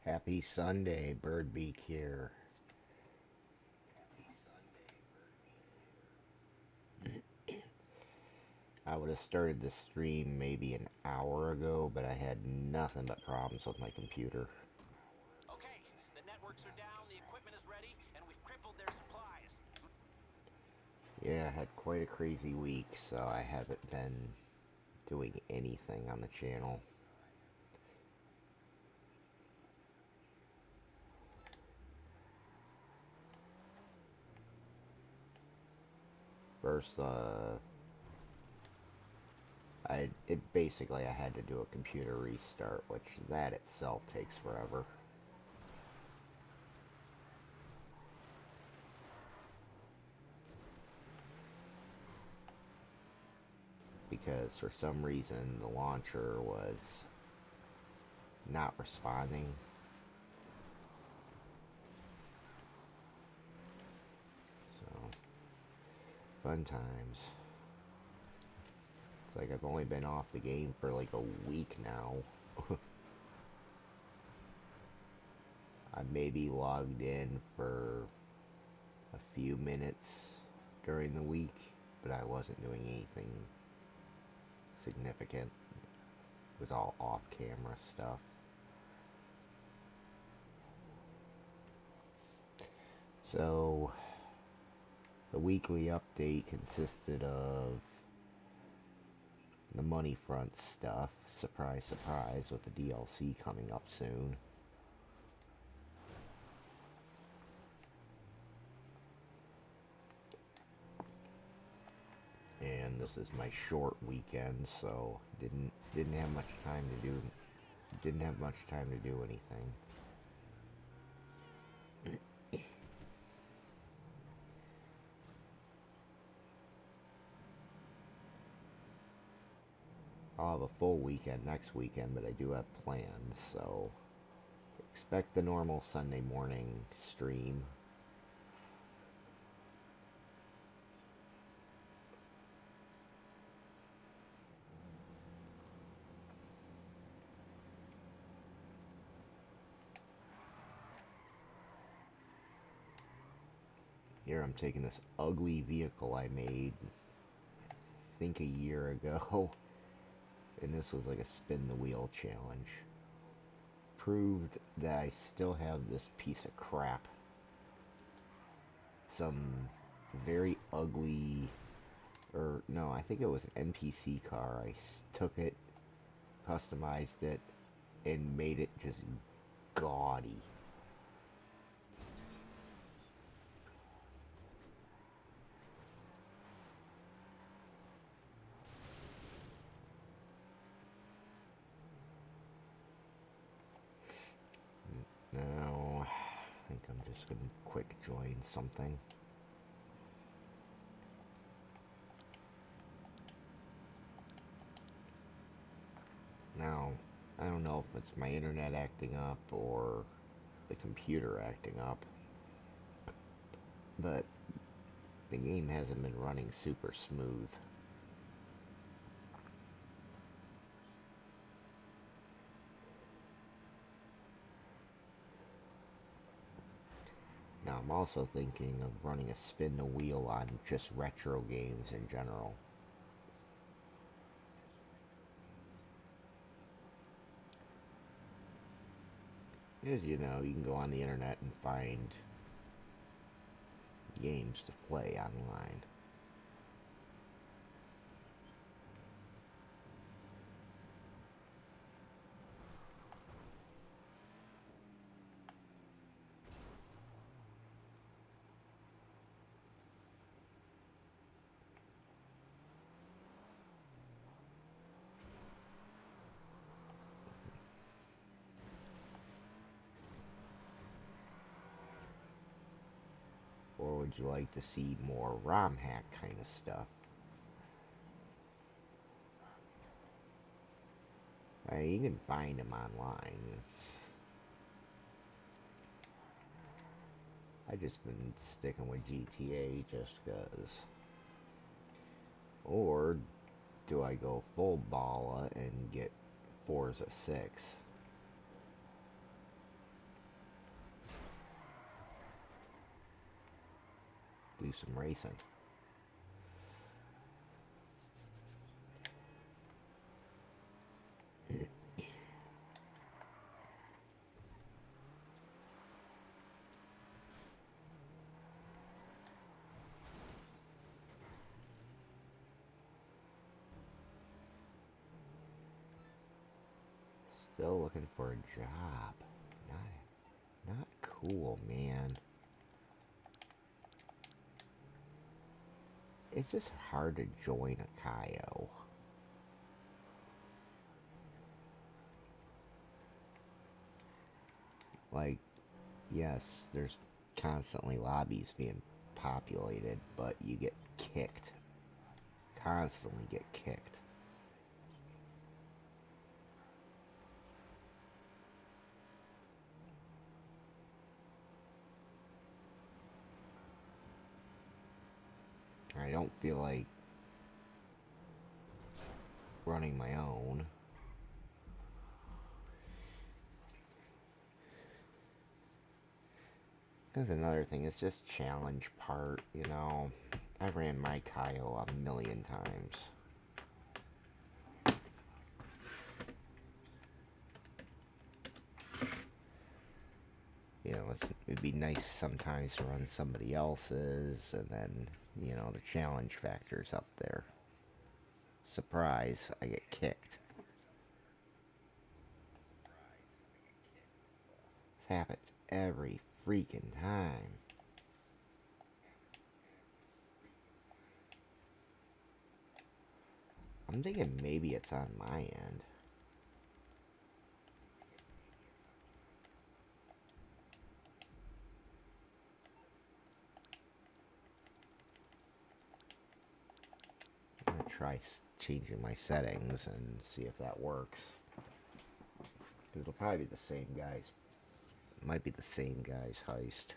Happy Sunday, Birdbeak here. I would have started the stream maybe an hour ago, but I had nothing but problems with my computer. Okay, the networks are down, the equipment is ready, and we've crippled their supplies. Yeah, I had quite a crazy week, so I haven't been doing anything on the channel. First, I had to do a computer restart, which that itself takes forever. Because for some reason the launcher was not responding. So, fun times. It's like I've only been off the game for like a week now. I maybe logged in for a few minutes during the week, but I wasn't doing anything significant. It was all off camera stuff. So, the weekly update consisted of the money front stuff. Surprise, surprise, with the DLC coming up soon. And this is my short weekend, so didn't have much time to do anything. I'll have a full weekend next weekend, but I do have plans, so expect the normal Sunday morning stream. Here I'm taking this ugly vehicle I made, I think a year ago, and this was like a spin the wheel challenge. Proved that I still have this piece of crap. Some very ugly, or no, I think it was an NPC car. I took it, customized it, and made it just gaudy. Now, I think I'm just gonna quick join something. Now, I don't know if it's my internet acting up or the computer acting up, but the game hasn't been running super smooth. Now, I'm also thinking of running a spin the wheel on just retro games in general. As you know, you can go on the internet and find games to play online. Or would you like to see more ROM hack kind of stuff? You can find them online. I just been sticking with GTA just cause. Or do I go full balla and get Forza 6? do some racing. Still looking for a job. Not cool, man. It's just hard to join a Kaio. Like, yes, there's constantly lobbies being populated, but you get kicked. Constantly get kicked. I don't feel like running my own. That's another thing, it's just challenge part, you know. I ran my Kaio a million times. You know, it'd be nice sometimes to run somebody else's, and then, you know, the challenge factor's up there. Surprise, I get kicked. This happens every freaking time. I'm thinking maybe it's on my end. I'm gonna try changing my settings and see if that works. It'll probably be the same guys. It might be the same guy's heist.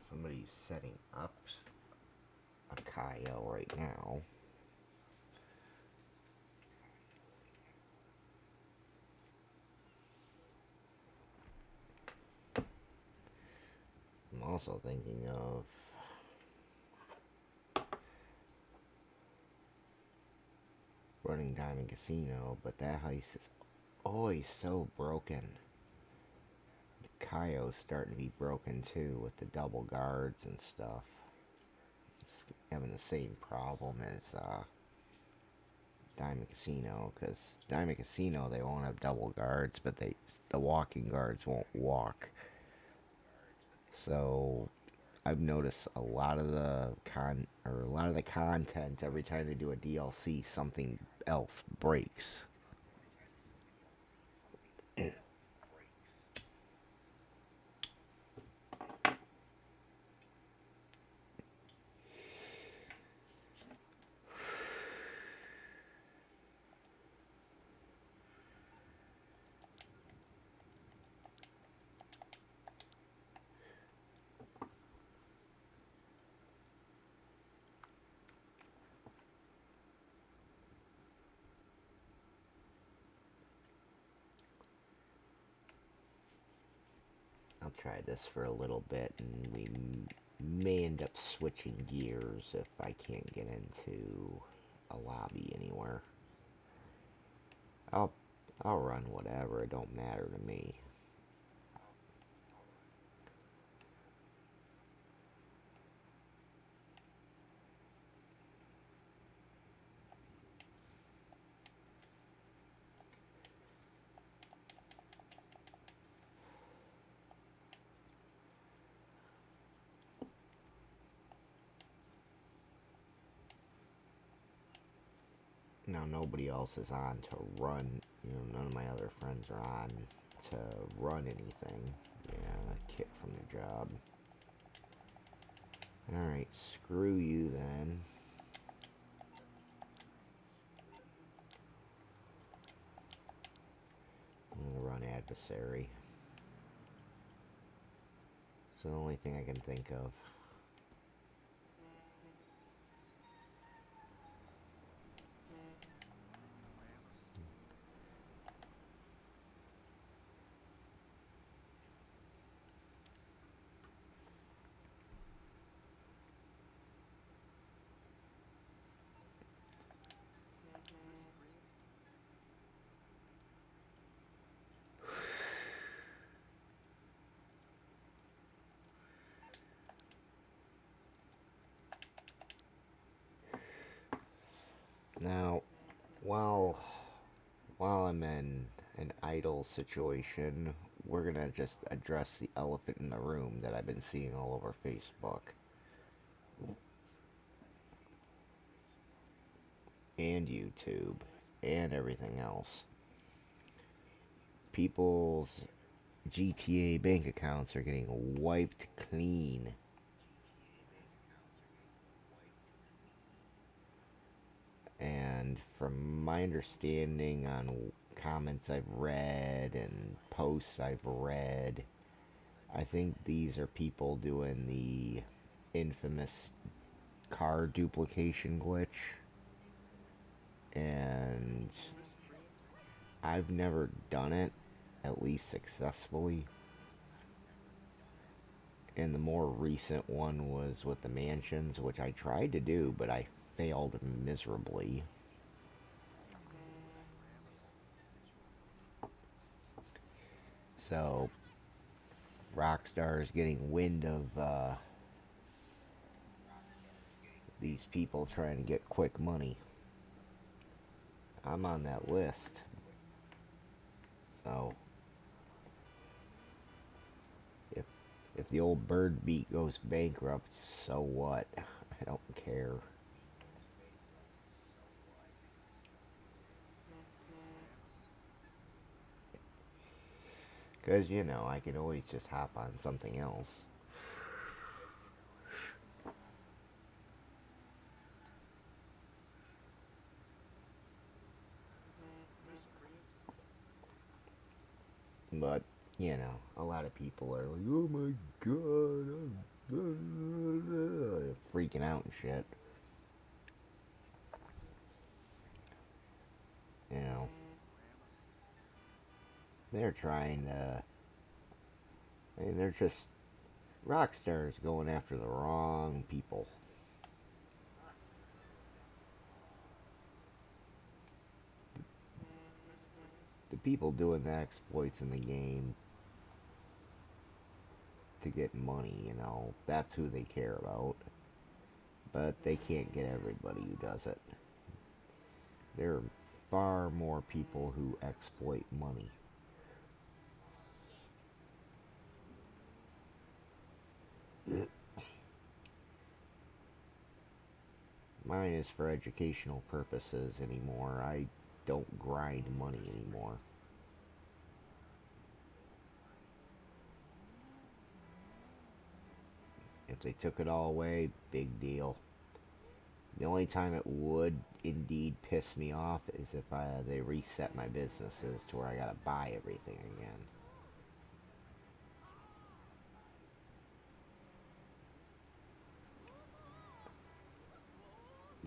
Somebody's setting up a Kaio right now. I'm also thinking of running Diamond Casino, but that heist is always so broken. The Kaio's starting to be broken too with the double guards and stuff. It's having the same problem as Diamond Casino, because Diamond Casino they won't have double guards, but the walking guards won't walk. So I've noticed a lot of the content every time they do a DLC, something else breaks. I'll try this for a little bit, and we may end up switching gears if I can't get into a lobby anywhere. I'll run whatever, it don't matter to me. Now nobody else is on to run, you know, none of my other friends are on to run anything. Yeah, kick from the job. Alright, screw you then. I'm gonna run adversary. It's the only thing I can think of. while I'm in an idle situation, we're gonna just address the elephant in the room that I've been seeing all over Facebook and YouTube and everything else. People's GTA bank accounts are getting wiped clean. And from my understanding on comments I've read and posts I've read, I think these are people doing the infamous car duplication glitch. And I've never done it, at least successfully. And the more recent one was with the mansions, which I tried to do, but I failed miserably. So, Rockstar is getting wind of these people trying to get quick money. I'm on that list. So, if the old bird beat goes bankrupt, so what? I don't care. Because, you know, I can always just hop on something else. But, you know, a lot of people are like, oh my god, I'm freaking out and shit. You know, they're trying to, I mean, they're just, Rockstar's going after the wrong people. The people doing the exploits in the game to get money, you know, that's who they care about. But they can't get everybody who does it. There are far more people who exploit money. Mine is for educational purposes anymore. I don't grind money anymore. If they took it all away, big deal. The only time it would indeed piss me off is if they reset my businesses to where I gotta buy everything again.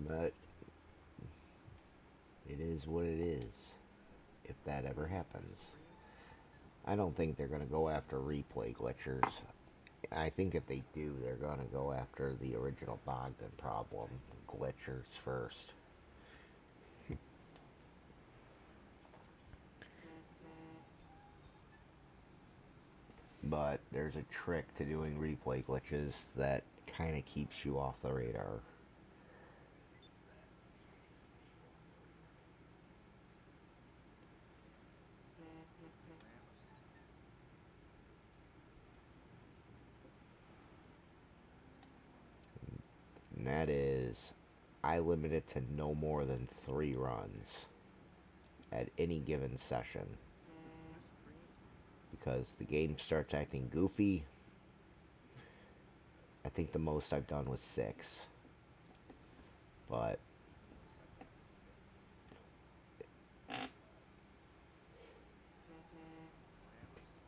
But it is what it is, if that ever happens. I don't think they're going to go after replay glitchers. I think if they do, they're going to go after the original Bogdan problem glitchers first. But there's a trick to doing replay glitches that kind of keeps you off the radar. And that is, I limit it to no more than 3 runs at any given session. Because the game starts acting goofy. I think the most I've done was 6. But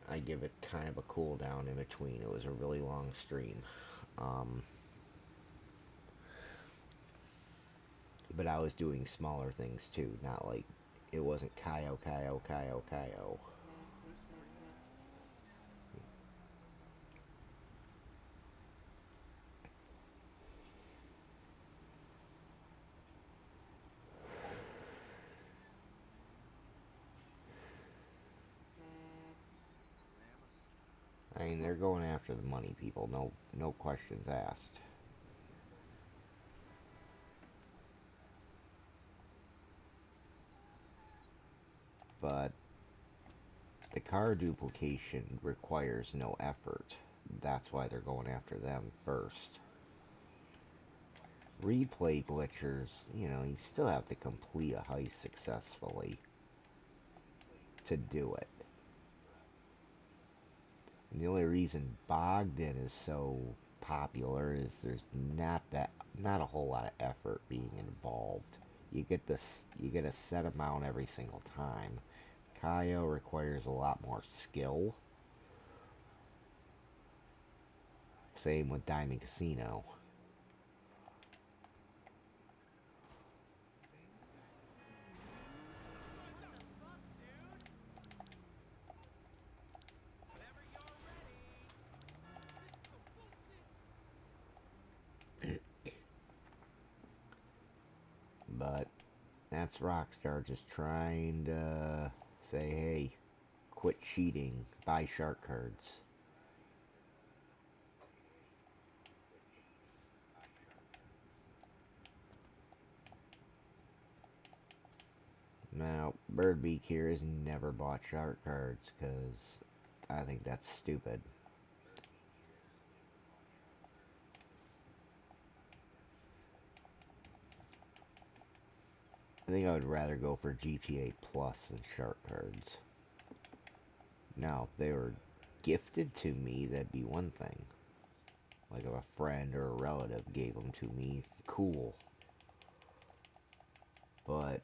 I give it kind of a cool down in between. It was a really long stream. But I was doing smaller things too, not like it wasn't Kaio, Kaio, Kaio, Kaio. I mean, they're going after the money, people. No questions asked. but the car duplication requires no effort. That's why they're going after them first. Replay glitchers, you know, you still have to complete a heist successfully to do it. And the only reason Bogdan is so popular is there's not a whole lot of effort being involved. You get a set amount every single time. Kayo requires a lot more skill. Same with Diamond Casino. But that's Rockstar just trying to say, hey, quit cheating, buy shark cards. Now, Birdbeak here has never bought shark cards because I think that's stupid. I think I would rather go for GTA Plus than shark cards. Now, if they were gifted to me, that'd be one thing. Like if a friend or a relative gave them to me, cool. But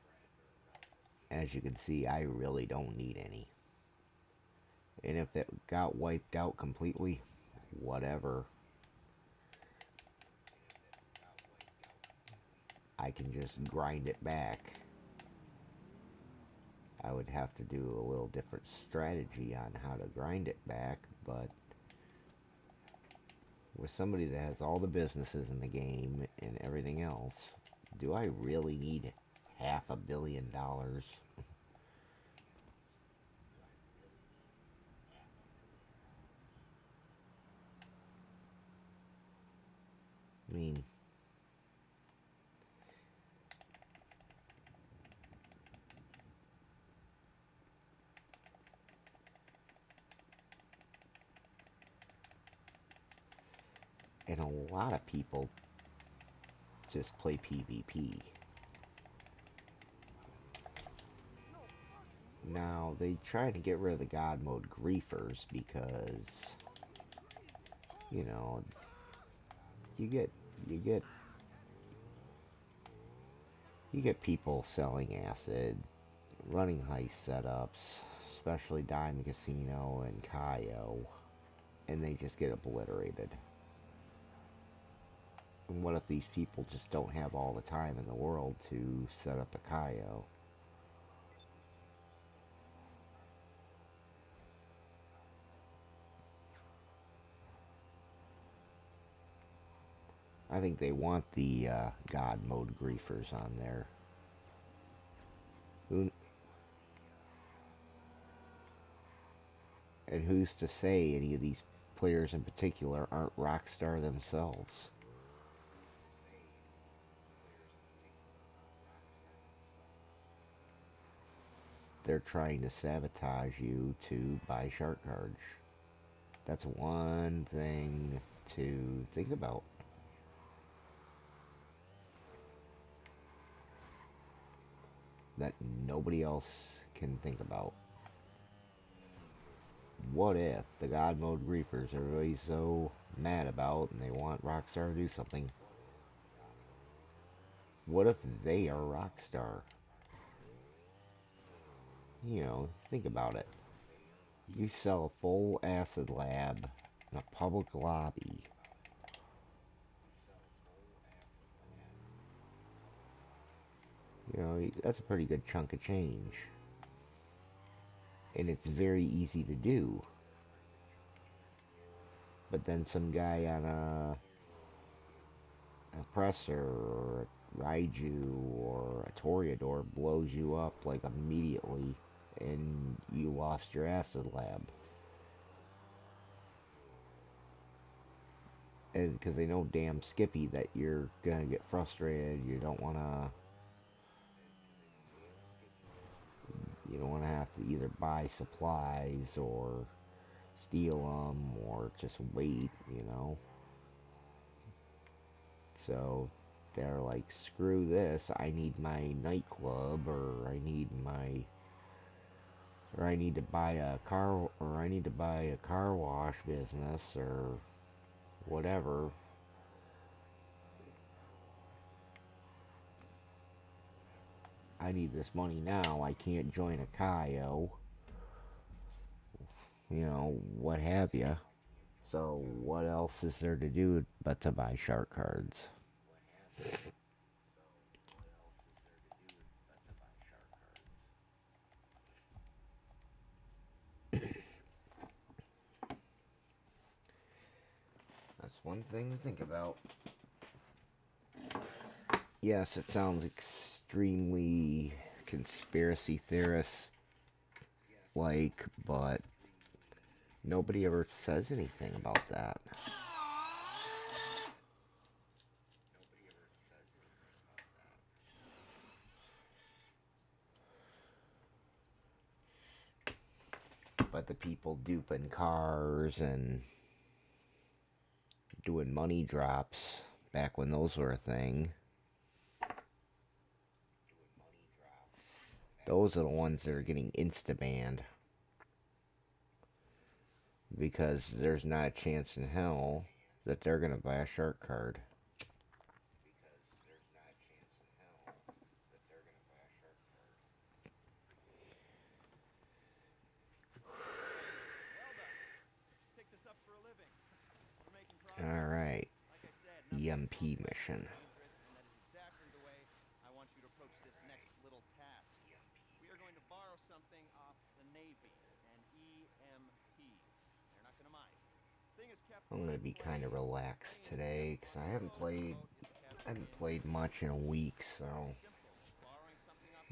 as you can see, I really don't need any. And if it got wiped out completely, whatever. I can just grind it back. I would have to do a little different strategy on how to grind it back, but with somebody that has all the businesses in the game and everything else, do I really need $500 million? I mean, and a lot of people just play PvP. Now, they try to get rid of the God mode griefers because, you know, you get people selling acid, running heist setups, especially Diamond Casino and Kayo, and they just get obliterated. And what if these people just don't have all the time in the world to set up a Kayo? I think they want the God mode griefers on there. And who's to say any of these players in particular aren't Rockstar themselves? They're trying to sabotage you to buy shark cards. That's one thing to think about. That nobody else can think about. What if the God mode griefers everybody's so mad about and they want Rockstar to do something? What if they are Rockstar? You know, think about it. You sell a full acid lab in a public lobby. You know, that's a pretty good chunk of change. And it's very easy to do. But then some guy on a Oppressor or a Raiju or a Toreador blows you up like immediately and you lost your acid lab. And because they know damn Skippy that you're gonna get frustrated, you don't want to, don't want to have to either buy supplies or steal them or just wait, you know. So they're like, screw this, I need my nightclub, or I need to buy a car, or I need to buy a car wash business, or whatever. I need this money now, I can't join a CIO, you know, what have you. So what else is there to do but to buy shark cards? That's one thing to think about. Yes, it sounds extremely conspiracy theorist like, but nobody ever says anything about that. But the people duping cars and doing money drops back when those were a thing, those are the ones that are getting insta-banned. Because there's not a chance in hell that they're going to buy a shark card. Alright. EMP mission. I'm going to be kind of relaxed today because I haven't played much in a week, so.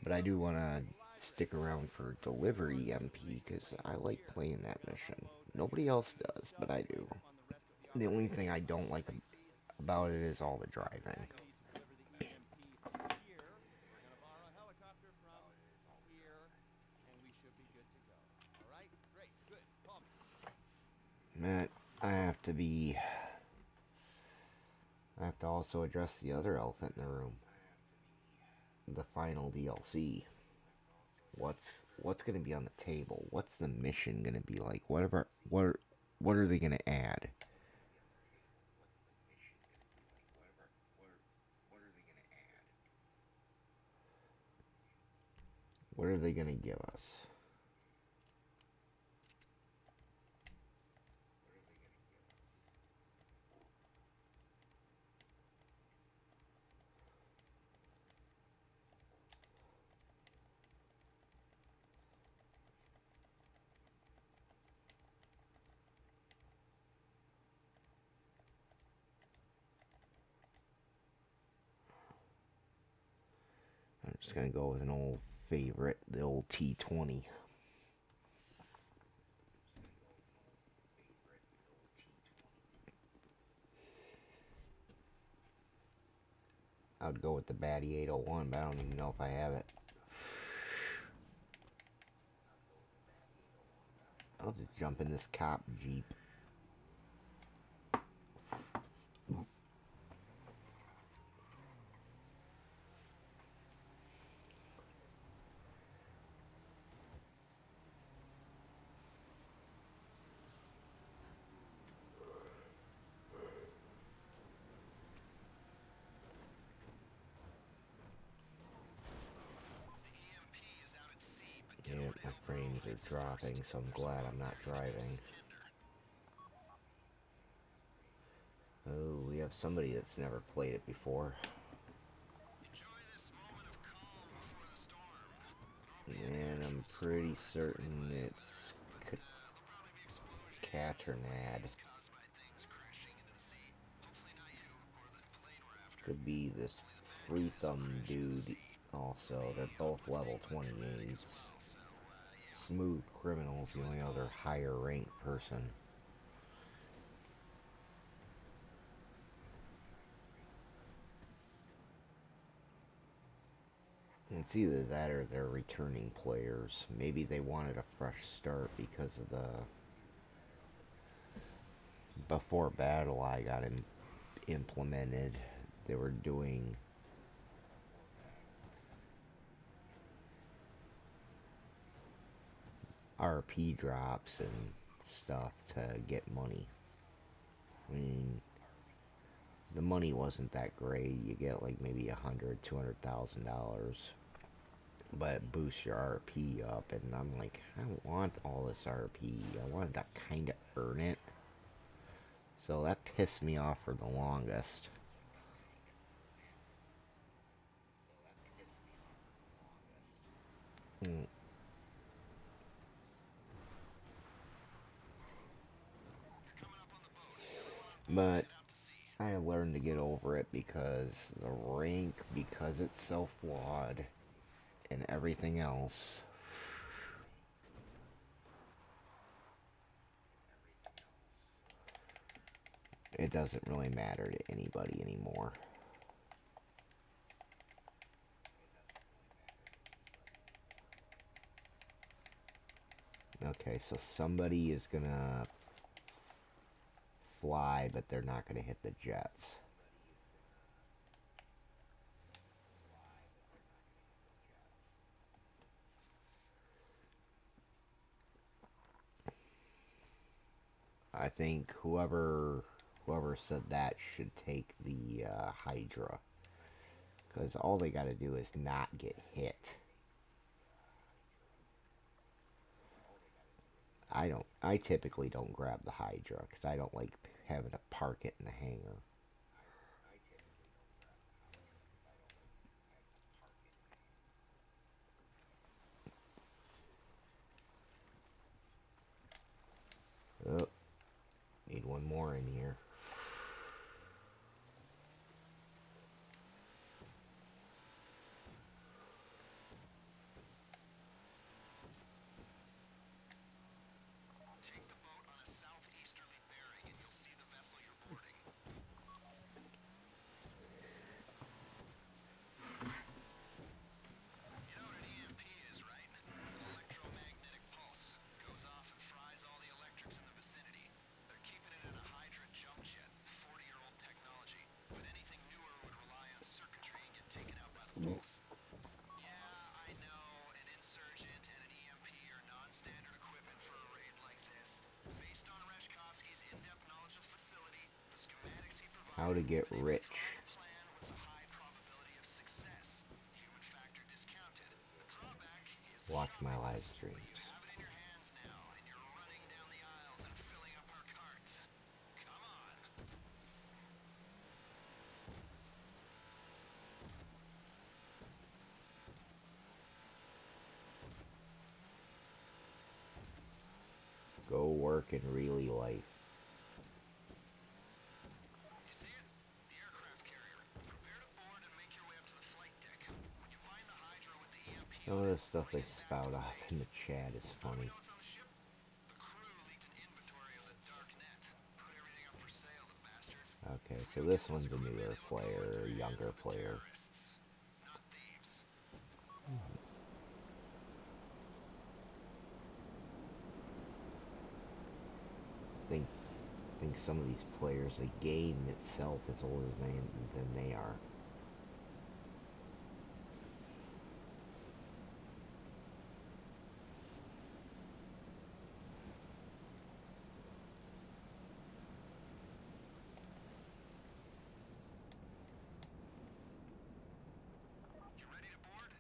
But I do want to stick around for delivery EMP because I like playing that mission. Nobody else does, but I do. The only thing I don't like about it is all the driving. Matt, I have to also address the other elephant in the room. The final DLC. What's going to be on the table? What's the mission going to be like? What are they going to add? What are they going to give us? I'm just going to go with an old favorite, the old T20. I would go with the Batty 801, but I don't even know if I have it. I'll just jump in this cop Jeep. Yeah, my frames are dropping, so I'm glad I'm not driving. Oh, we have somebody that's never played it before. And I'm pretty certain it's Caternad. Could be this Free Thumb dude also. They're both level 28s. Smooth Criminal's the only other higher ranked person. It's either that or they're returning players. Maybe they wanted a fresh start because of the before Battle I got implemented. They were doing RP drops and stuff to get money. I mean, the money wasn't that great. You get like maybe $100,000, $200,000, but it boosts your RP up. And I'm like, I don't want all this RP. I wanted to kind of earn it. So that pissed me off for the longest. Mm. But I learned to get over it because the rank, because it's so flawed and everything else, it doesn't really matter to anybody anymore. Okay, so somebody is gonna fly, but they're not gonna hit the jets. I think whoever said that should take the Hydra, because all they got to do is not get hit. I typically don't grab the Hydra because I don't like having to park it in the hangar. Oh, need one more in here. Take the boat on a southeasterly bearing and you'll see the vessel you're boarding. You know what an EMP is, right? An electromagnetic pulse. Goes off and fries all the electrics in the vicinity. They're keeping it in a Hydra jump jet, 40-year-old technology. But anything newer would rely on circuitry and get taken out by the pulse. Yeah, I know, an insurgent and an EMP are non-standard equipment for a raid like this. Based on Reshkovsky's in-depth knowledge of the facility, the schematics he provided, How to get rich. the plan with a high probability of success. Human factor discounted. The drawback is the Watch my live showiness. streams. You have it in your hands now, and you're running down the aisles and filling up our carts. Come on. Go work in really life. You see it? The aircraft carrier. Prepare to board and make your way up to the flight deck. When you find the Hydra with the EMP, Some of the stuff they spout off in the chat is how do we funny. know it's on the ship? The crew leaked an inventory of the dark net. Put everything up for sale, the bastards. Okay, so this one's a newer player, a younger player. Terrorists, not thieves. Think some of these players, the game itself is older than they are. You ready to board?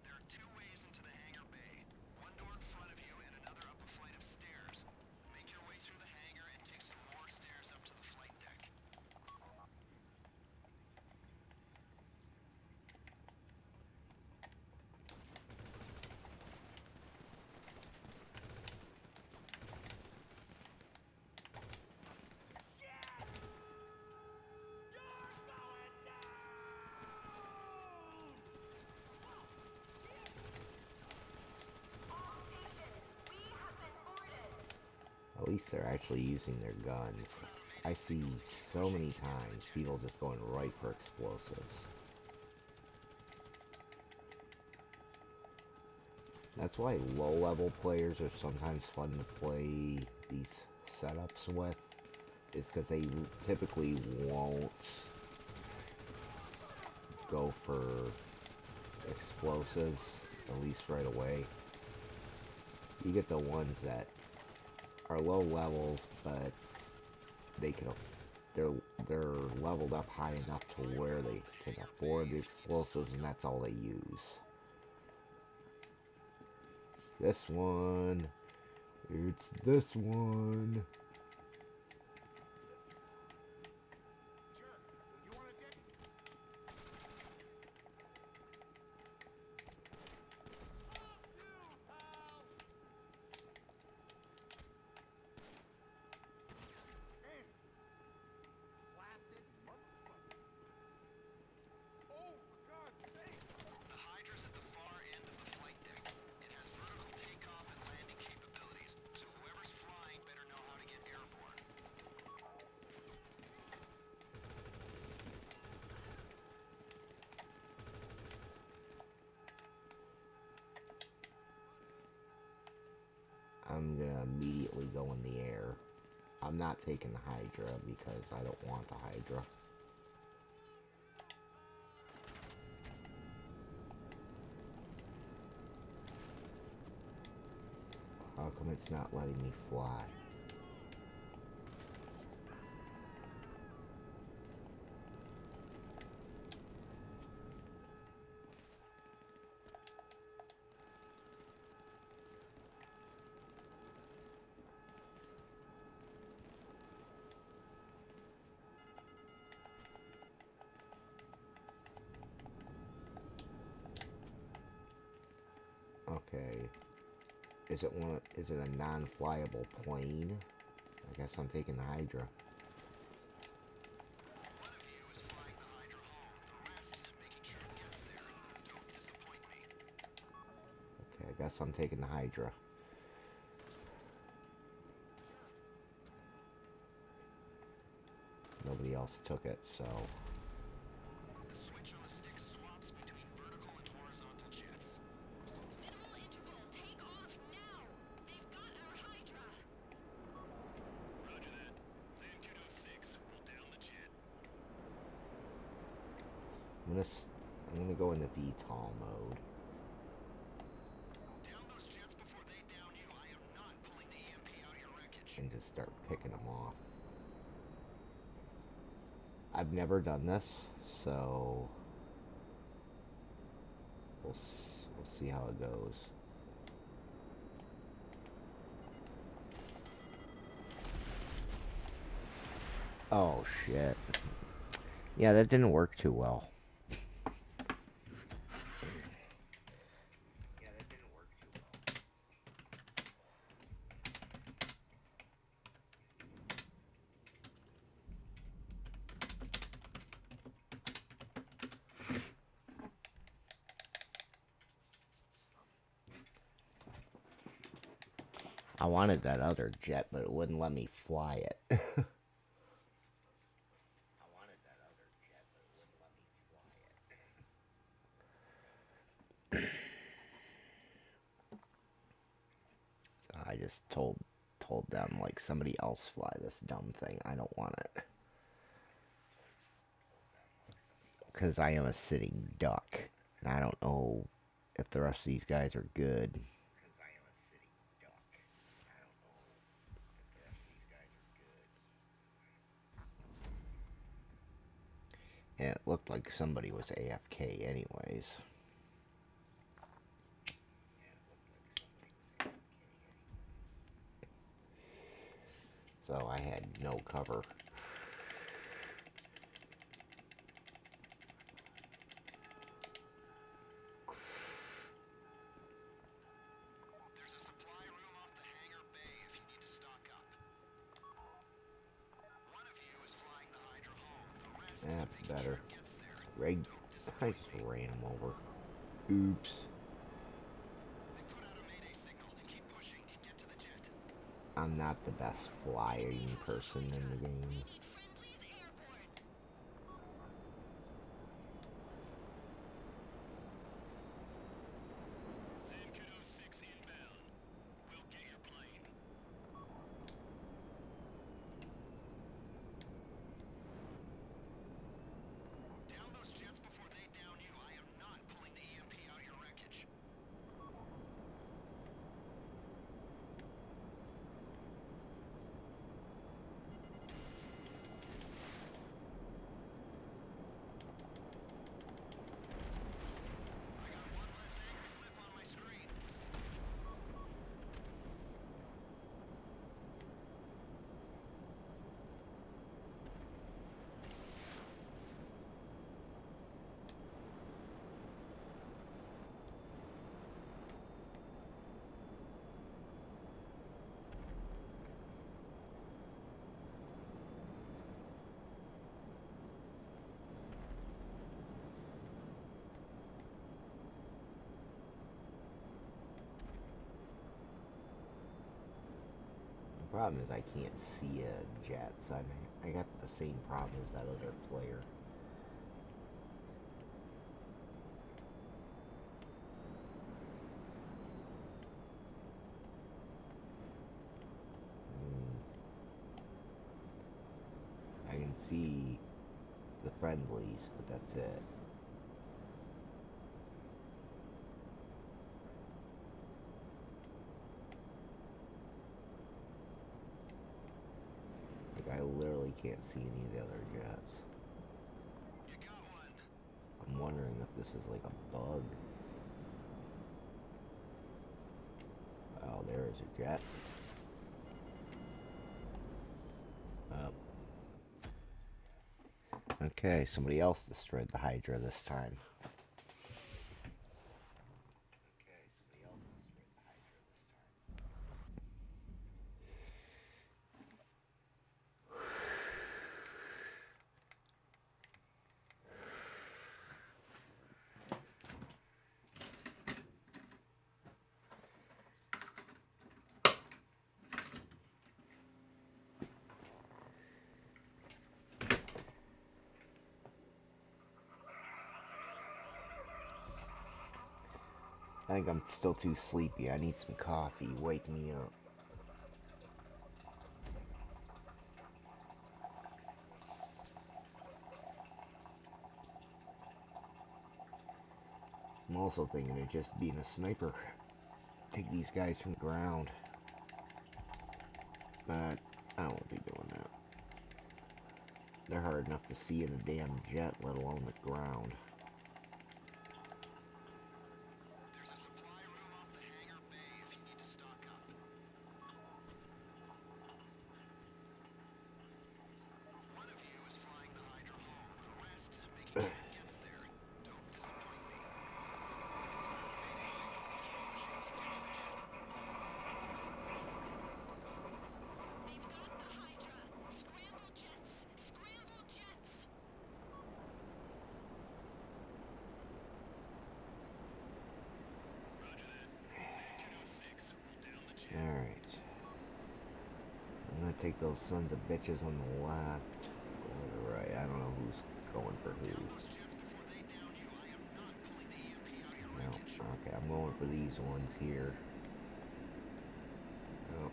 There are two ways into the hangar bay. One door in front of you and another up a flight of stairs. Make your way through the hangar and take some more stairs up to the flight deck. At least they're actually using their guns. I see so many times people just going right for explosives. That's why low-level players are sometimes fun to play these setups with, is because they typically won't go for explosives, at least right away. You get the ones that are low levels, but they can they're leveled up high enough to where they can afford the explosives, and that's all they use. This one. It's this one. The Hydra's at the far end of the flight deck. It has vertical takeoff and landing capabilities, so whoever's flying better know how to get airborne. I'm gonna immediately go in the air. I'm not taking the Hydra because I don't want the Hydra. How come it's not letting me fly? Okay. Is it a non-flyable plane? I guess I'm taking the Hydra. One of you is flying the Hydra home, the rest making sure it gets there. Don't disappoint me. Okay, I guess I'm taking the Hydra. Nobody else took it, so... The switch on the stick swaps between vertical and horizontal jets. Minimal interval, take off now! They've got our Hydra! Roger that. Zancudo 6, we'll down the jet. I'm gonna go into VTOL mode. Down those jets before they down you. I am not pulling the EMP out of your wreckage. And just start picking them off. I've never done this, so we'll see how it goes. Oh shit. Yeah, that didn't work too well. I wanted that other jet, but it wouldn't let me fly it. So I just told them, like, somebody else fly this dumb thing. I don't want it. Because I am a sitting duck. And I don't know if the rest of these guys are good. And it looked like somebody was AFK anyways. So I had no cover. There's a supply room off the hangar bay if you need to stock up. One of you is flying the Hydra home, the rest That's making better. sure it gets there. I just ran him over. Oops. They put out a mayday signal and keep pushing and get to the jet. I'm not the best flying person in the game. We need friendlies airborne! Zancudo 6 Problem is I can't see a jet, so I got the same problem as that other player. I can see the friendlies, but that's it. Like, I literally can't see any of the other jets. You got one. I'm wondering if this is like a bug. Oh, there is a jet. Oh. Okay, somebody else destroyed the Hydra this time. I think I'm still too sleepy. I need some coffee. Wake me up. I'm also thinking of just being a sniper. Take these guys from the ground. But I won't be doing that. They're hard enough to see in a damn jet, let alone the ground. There's a supply room off the hangar bay if you need to stock up. One of you is flying the Hydra home. The rest, making sure it gets there. Don't disappoint me. Mayday signal indicating the ship will get to the jet. They've got the Hydra. Scramble jets. Scramble jets. Roger that. Zeta 206, we'll down the jet. Alright. I'm gonna take those sons of bitches on the left. Go to the right. I don't know who's going for who. Down those jets before they down you. I am not pulling the EMP out of your No. wreckage. Okay, I'm going for these ones here. Oh.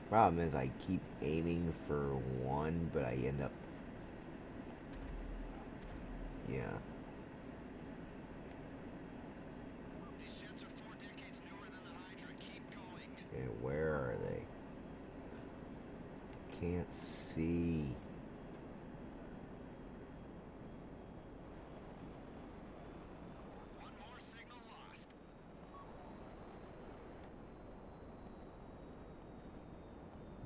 Problem is I keep aiming for one, but I end up... Yeah. These jets are 4 decades newer than the Hydra. Keep going. Okay, where are they? Can't see. One more signal lost.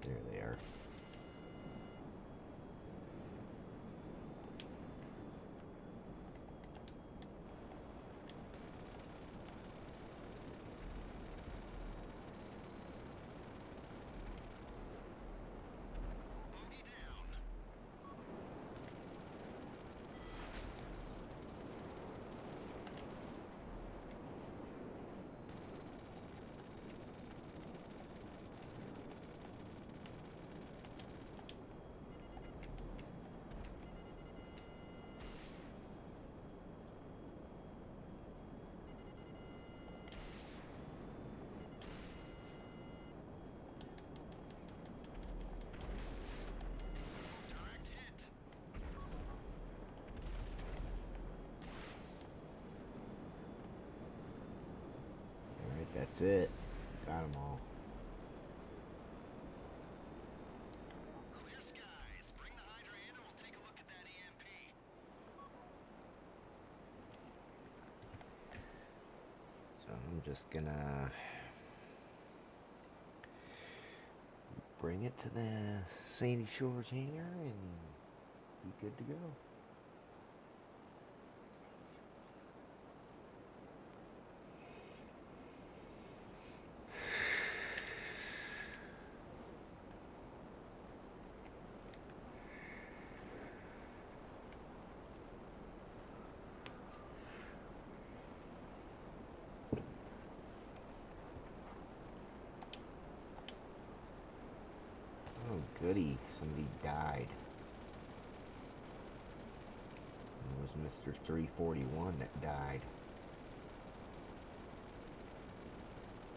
There they are. Bogey down. Direct hit. Alright, that's it. Got them all. Clear skies. Bring the Hydra in and we'll take a look at that EMP. So I'm just gonna bring it to the Sandy Shores hangar and be good to go. Oh, goody. Somebody died. It was Mr. 341 that died.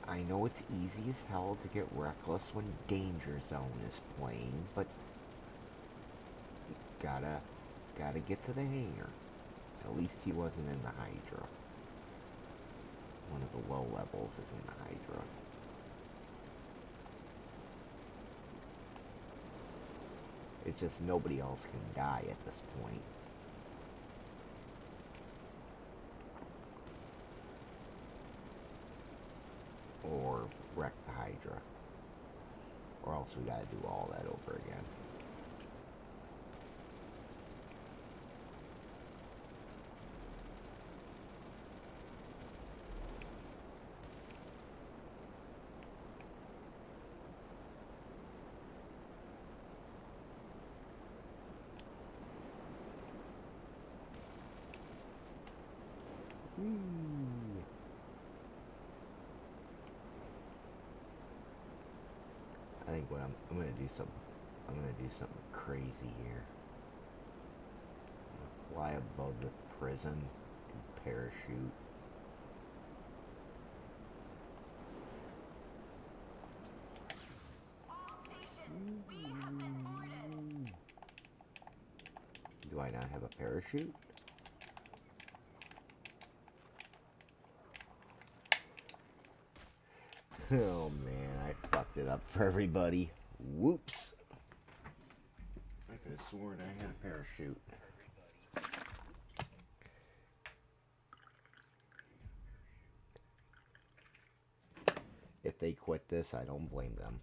I know it's easy as hell to get reckless when Danger Zone is playing, but you gotta get to the hangar. At least he wasn't in the Hydra. One of the low levels is in the Hydra. It's just nobody else can die at this point. Or wreck the Hydra. Or else we gotta do all that over again. I think what I'm gonna do something crazy here. I'm gonna fly above the prison and parachute. Do I not have a parachute? Oh man, I fucked it up for everybody. Whoops. I could have sworn I had a parachute. If they quit this, I don't blame them.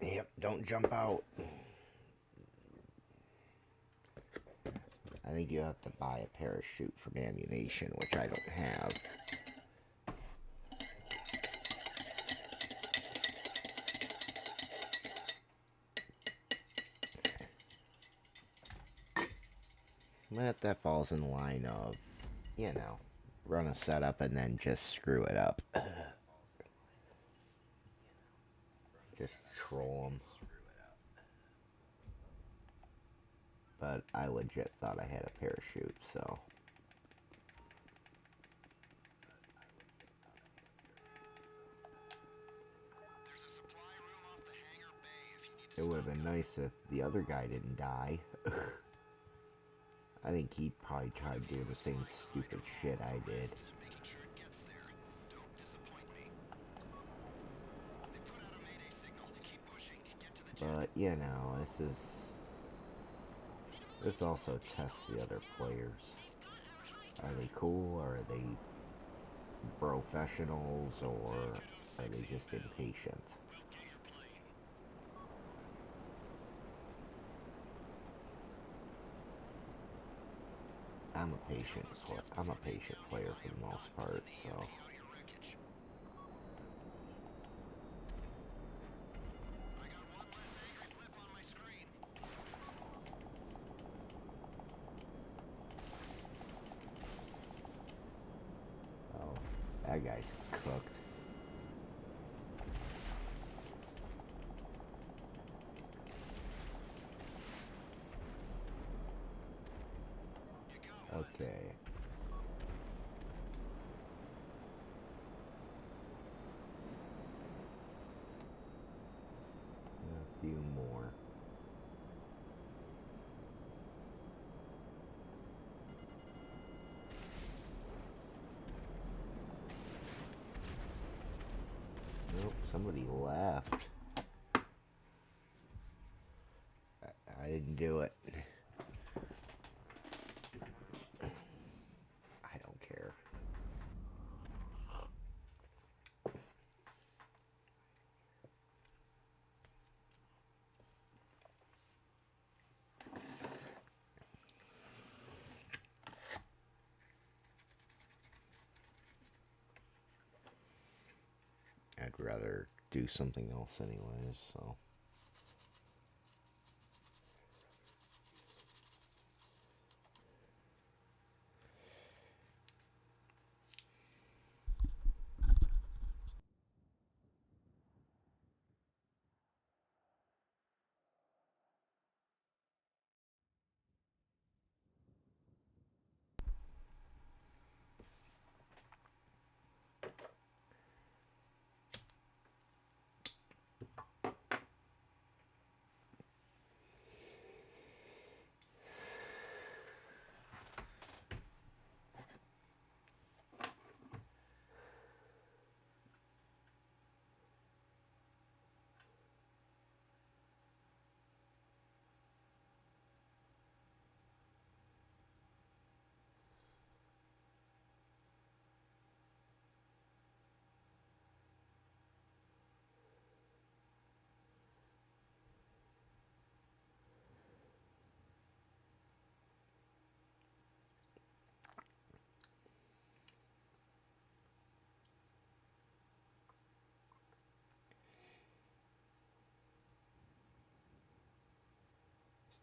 Yep, don't jump out. I think you have to buy a parachute from Ammunition, which I don't have. But that falls in line of, you know, run a setup and then just screw it up. Just troll them. But I legit thought I had a parachute, so. There's a supply room off the hangar bay if you need to It would have been nice if the other guy didn't die. I think he probably tried doing the same stupid shit I did. making sure it gets there. Don't disappoint me. They put out a mayday signal. Keep pushing and get to the jet. But, you know, this also tests the other players. Are they cool, or are they professionals, or are they just impatient? We'll get your plane. I'm a patient player for the most part, so. Out your wreckage. I got one less angry blip on my screen. Oh, that guy's cooked. Okay. A few more. Nope, somebody left. I didn't do it. I don't care. I'd rather do something else anyways, so.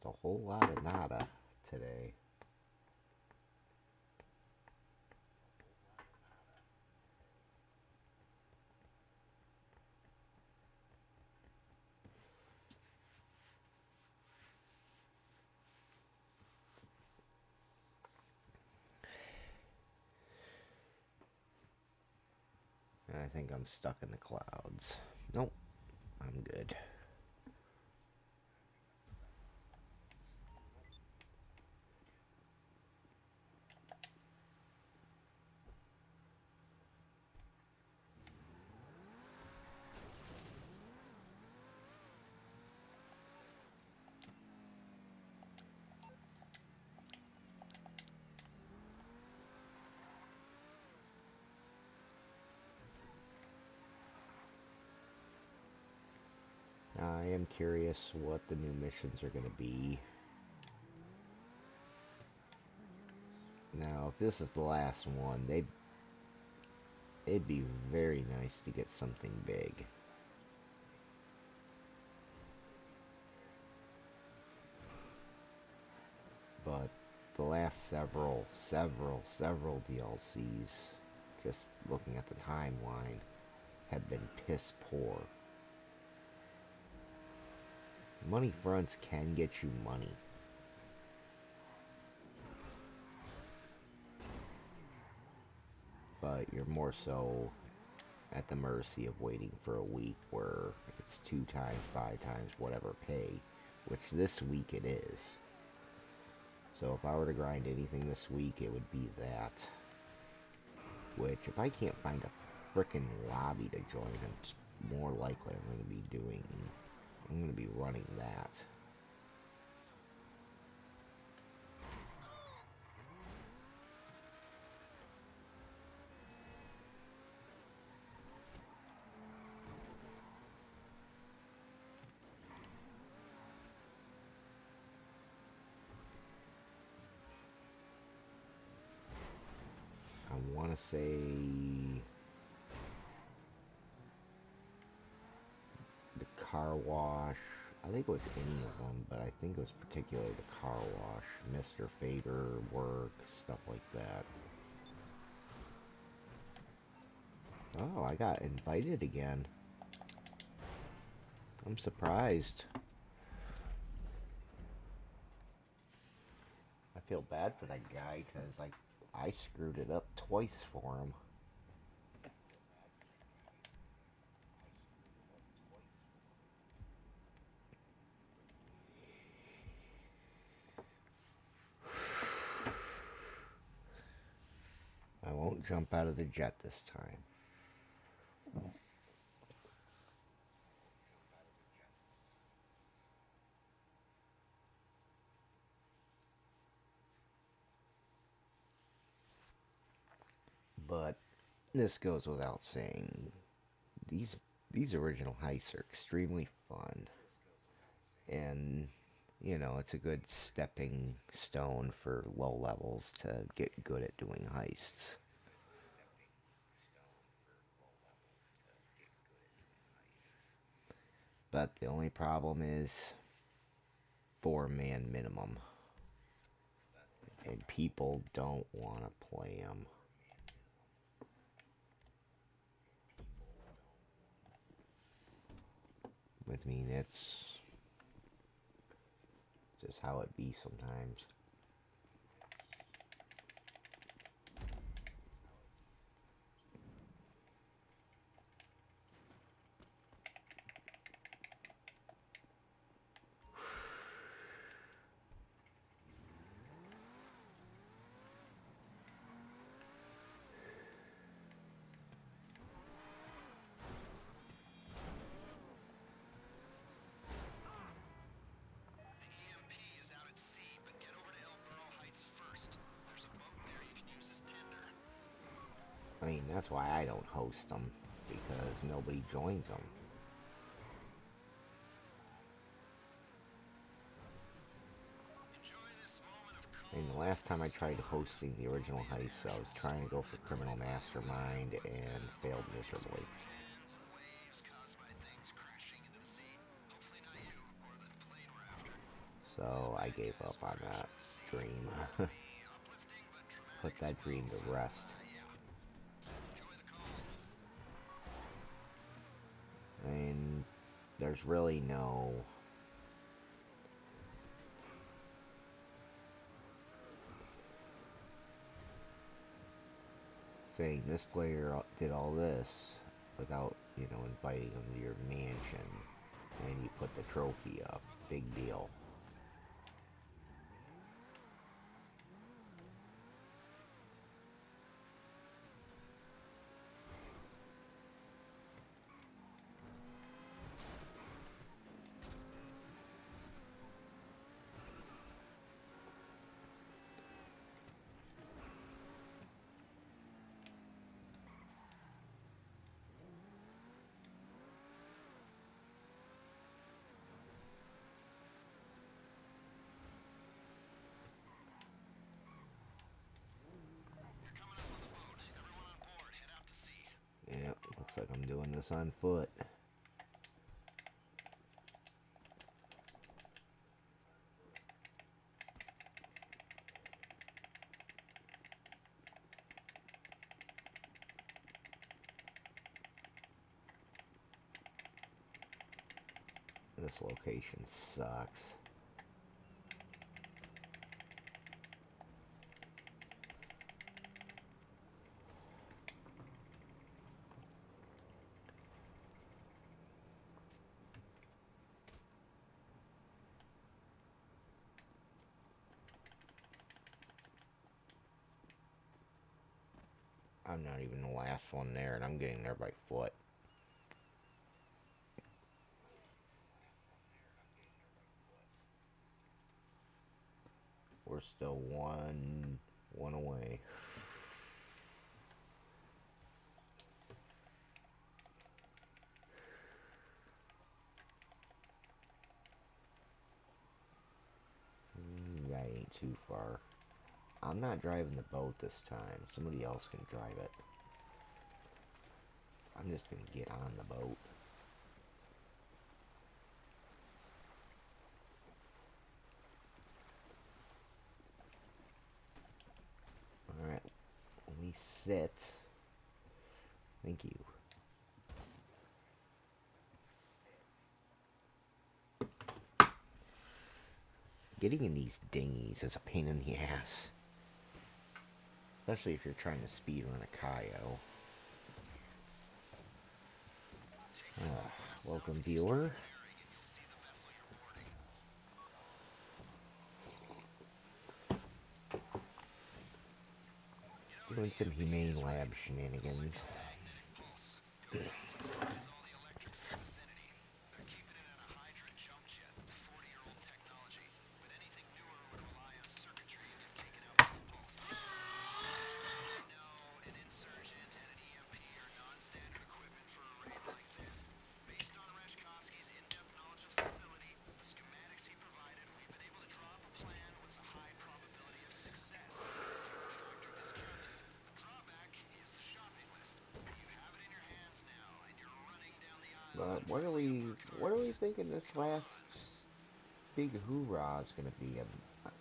a whole lot of nada today. And I think I'm stuck in the clouds. Nope, I'm good. I am curious what the new missions are going to be. Now, if this is the last one, it'd be very nice to get something big. But the last several DLCs, just looking at the timeline, have been piss poor. Money fronts can get you money. But you're more so at the mercy of waiting for a week where it's 2 times, 5 times, whatever pay, which this week it is. So if I were to grind anything this week, it would be that. Which, if I can't find a frickin' lobby to join, it's more likely I'm going to be running that. I want to say the car wash. I think it was any of them, but I think it was particularly the car wash. Mr. Fader work, stuff like that. Oh, I got invited again. I'm surprised. I feel bad for that guy because I screwed it up twice for him. I won't jump out of the jet this time. But this goes without saying. These original heists are extremely fun. And you know, it's a good stepping stone for low levels to get good at doing heists. But the only problem is 4-man minimum. And people don't want to play them. I mean, it's just how it be sometimes. I mean, that's why I don't host them, because nobody joins them. I mean, the last time I tried hosting the original heist, I was trying to go for Criminal Mastermind and failed miserably. So I gave up on that dream. Put that dream to rest. And there's really no saying this player did all this without, inviting them to your mansion, and you put the trophy up. Big deal. Yeah, looks like I'm doing this on foot. This location sucks. I'm not even the last one there, and I'm getting there by foot. We're still one away. That ain't too far. I'm not driving the boat this time. Somebody else can drive it. I'm just gonna get on the boat. Alright, let me sit. Thank you. Getting in these dinghies is a pain in the ass. Especially if you're trying to speed run a Kaio. Welcome, viewer. Doing some Humane Lab shenanigans. But what are we thinking this last big hoorah is gonna be? A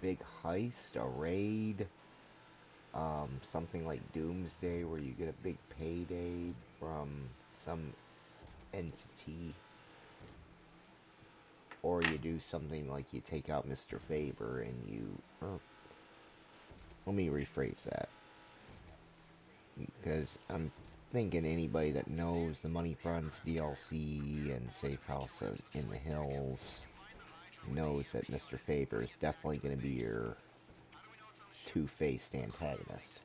big heist, a raid, something like Doomsday where you get a big payday from some entity, or you do something like you take out Mr. Faber and you... let me rephrase that, because I'm thinking anybody that knows the Money Fronts DLC and Safe House in the Hills knows that Mr. Faber is definitely going to be your two-faced antagonist.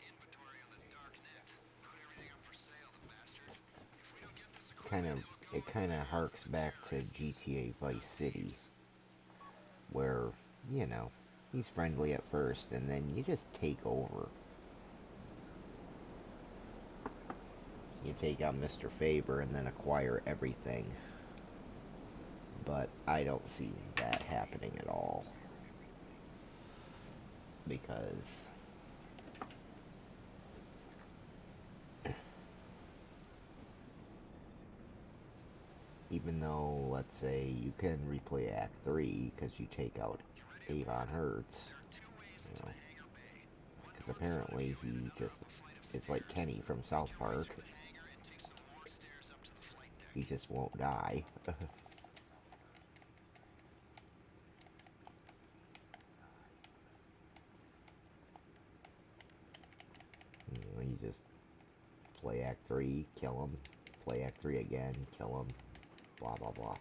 It kind of harks back to GTA Vice City, where, he's friendly at first and then you just take over. You take out Mr. Faber and then acquire everything. But I don't see that happening at all. Because even even though, let's say, you can replay Act 3 because you take out Avon Hertz, you know, because apparently he just is like Kenny from South Park. He just won't die. You know, you just play Act 3, kill him, play Act 3 again, kill him, blah blah blah.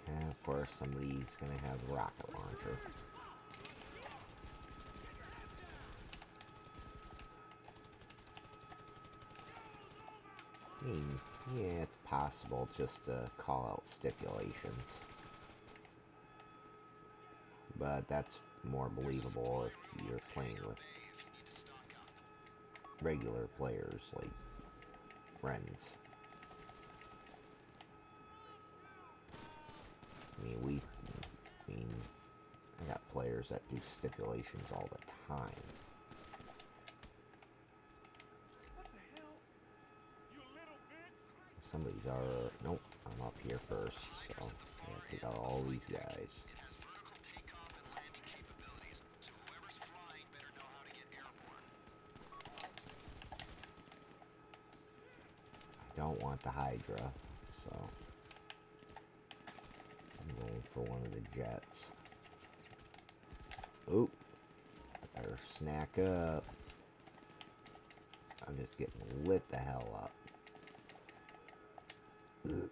And of course, somebody's gonna have a rocket launcher. I mean, yeah, it's possible just to call out stipulations. But that's more believable if you're playing with regular players, like friends. I mean, I got players that do stipulations all the time. Somebody's already... Nope, I'm up here first, so I gotta take out all these guys. I don't want the Hydra, so I'm going for one of the jets. Oop, I better snack up. I'm just getting lit the hell up. Ugh.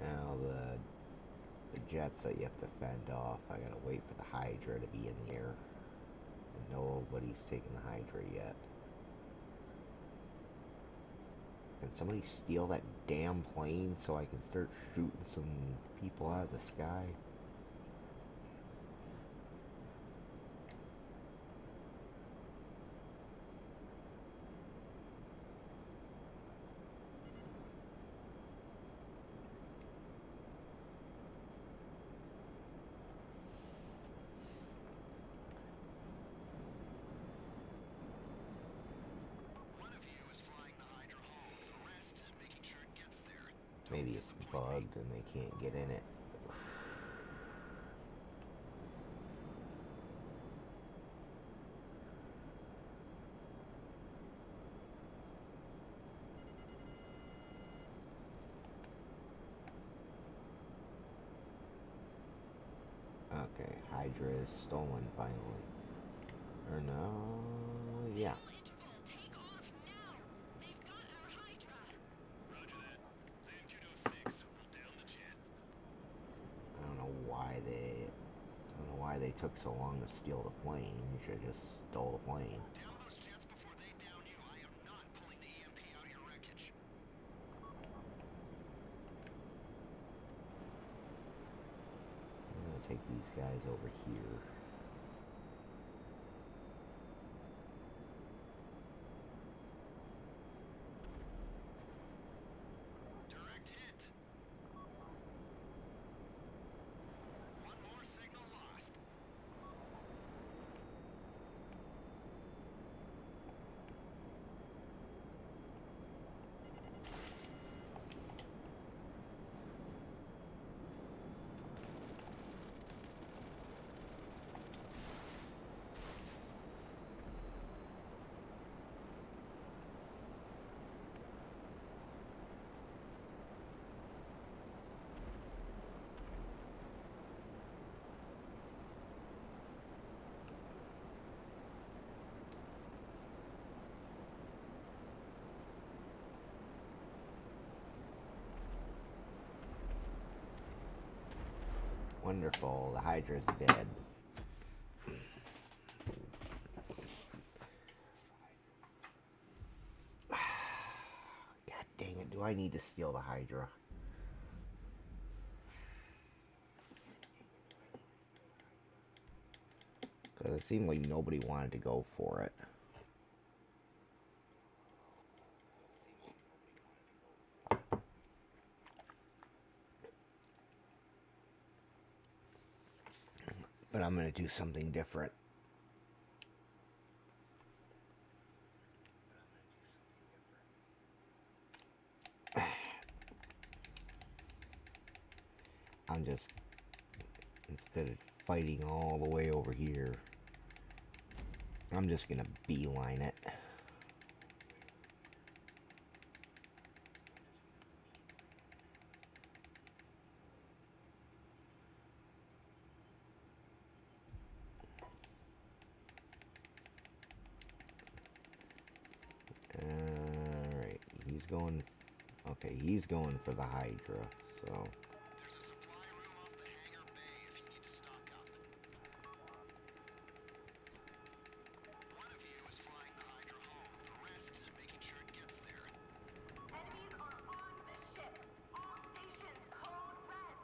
Now the jets that you have to fend off, I gotta wait for the Hydra to be in the air. And nobody's taken the Hydra yet. Can somebody steal that damn plane so I can start shooting some people out of the sky? Maybe it's bugged and they can't get in it. Okay, Hydra is stolen finally. Or no, yeah. Take off now. They've got our Hydra. Roger that. Zan 206, we'll down the jet. I don't know why they took so long to steal the plane. You should have just stole the plane. Down those jets before they down you. I am not pulling the EMP out of your wreckage. I'm gonna take these guys over here. Direct hit. One more signal lost. Wonderful. The Hydra's dead. God dang it. Do I need to steal the Hydra? Because it seemed like nobody wanted to go for it. But I'm going to do something different. I'm just, instead of fighting all the way over here, I'm just going to beeline it. Alright, he's going, okay, he's going for the Hydra, so... There's a supply room off the hangar bay if you need to stock up. One of you is flying the Hydra home, the rest making sure it gets there. Enemies are on the ship. All stations code red.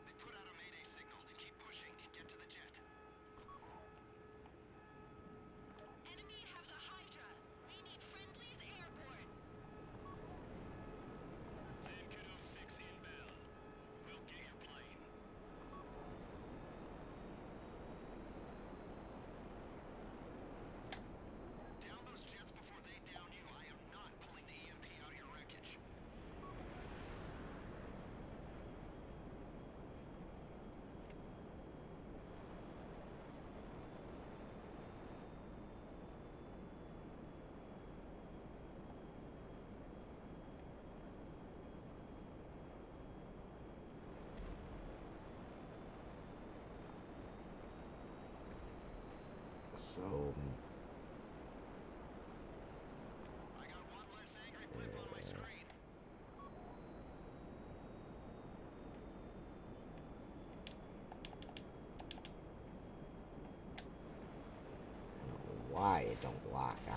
They put out a mayday signal and keep pushing and get to the jet. Enemy have the Hydra. We need friendlies airborne. Zancudo 6 inbound. We'll get your plane. Down those jets before they down you. I am not pulling the EMP out of your wreckage. So, I got one less angry blip on my screen. I don't know why it don't lock on.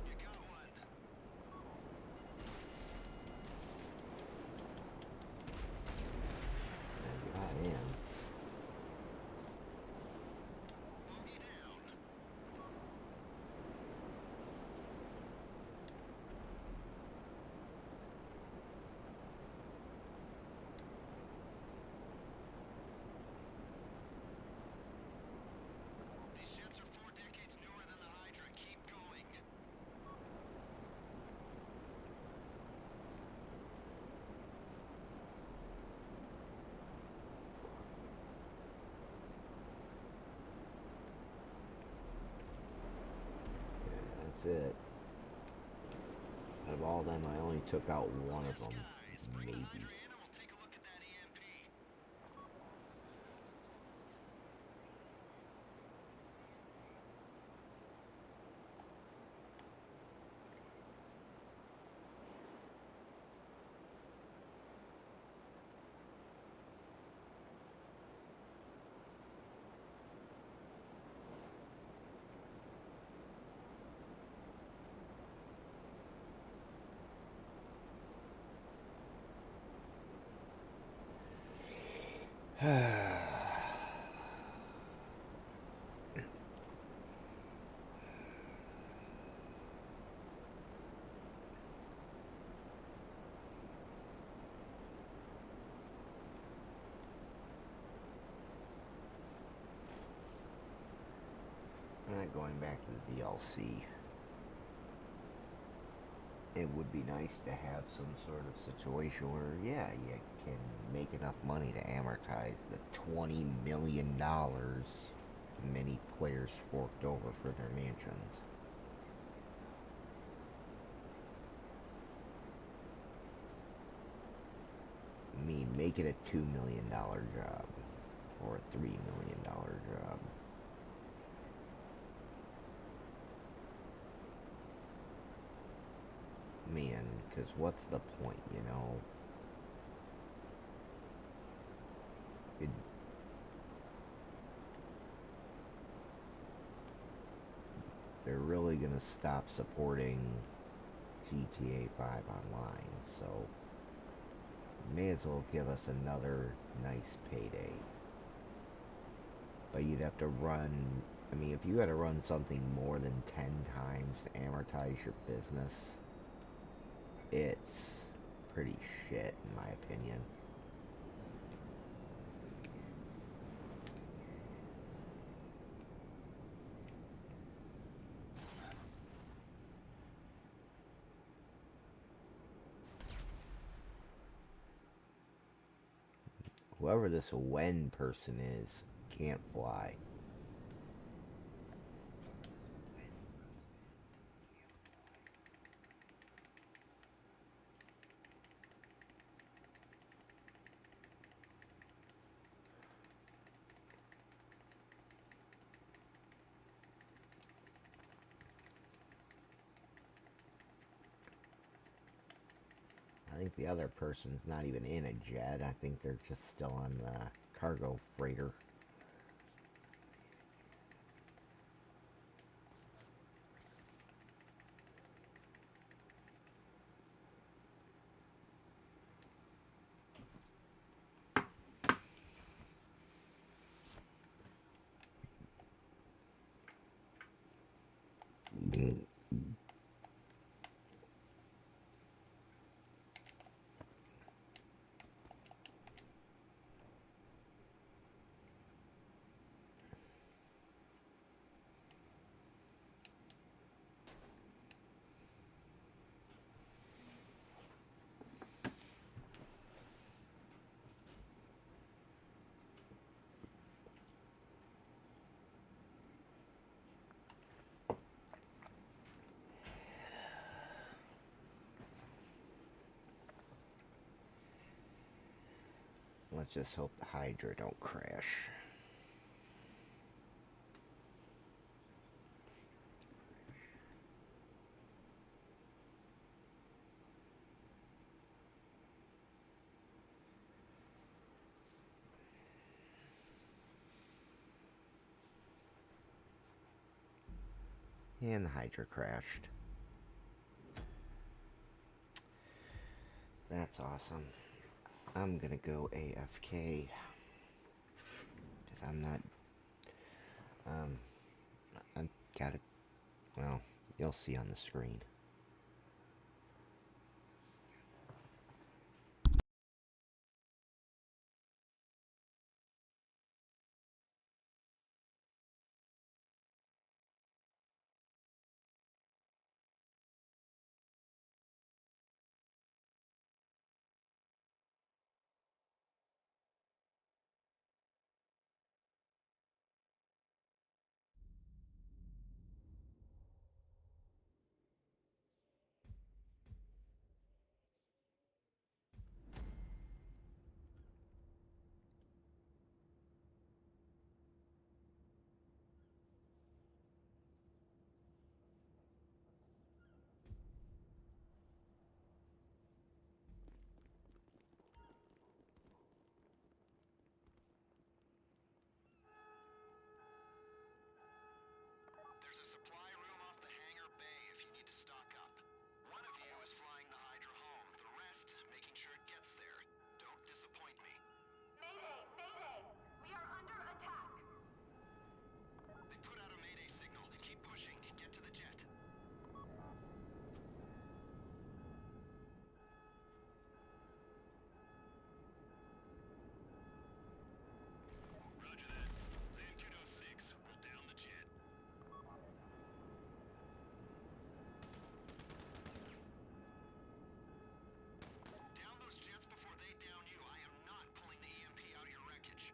You got one. I got in. Bogey down. These jets are 4 decades newer than the Hydra. Keep going. That's it. Out of all them, I only took out one of them. Skies, bring the Maybe. Hydra in and we'll take a look at that EMP. I'm not going back to the DLC. It would be nice to have some sort of situation where, yeah, you can make enough money to amortize the $20 million many players forked over for their mansions. I mean, make it a $2 million job or a $3 million job. Man, because what's the point, you know? It, they're really going to stop supporting GTA 5 online, so may as well give us another nice payday. But you'd have to run, I mean, if you had to run something more than 10 times to amortize your business, it's pretty shit, in my opinion. Whoever this Wen person is can't fly. I think the other person's not even in a jet. I think they're just still on the cargo freighter. Let's just hope the Hydra don't crash. And the Hydra crashed. That's awesome. I'm gonna go AFK. Because I'm not... I've got it... Well, you'll see on the screen. There's a supply room off the hangar bay if you need to stock up. One of you is flying the Hydra home, the rest making sure it gets there. Don't disappoint me. Mayday! Mayday! We are under attack! They put out a mayday signal. Keep pushing and get to the jet. Roger that. Zan 206, we'll down the jet. Down those jets before they down you. I am not pulling the EMP out of your wreckage.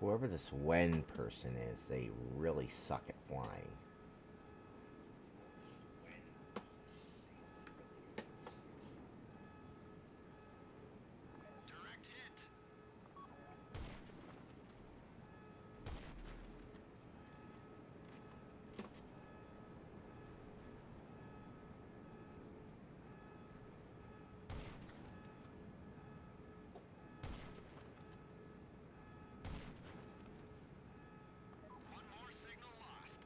Whoever this Wen person is, they really suck at flying. Direct hit. One more signal lost.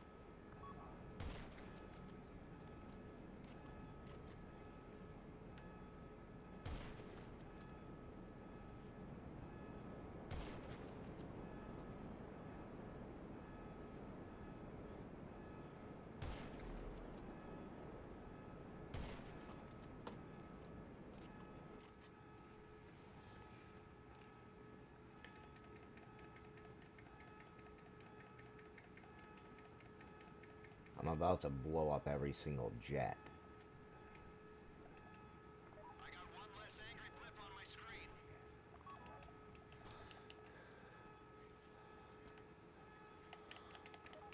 I'm about to blow up every single jet. I got one less angry blip on my screen.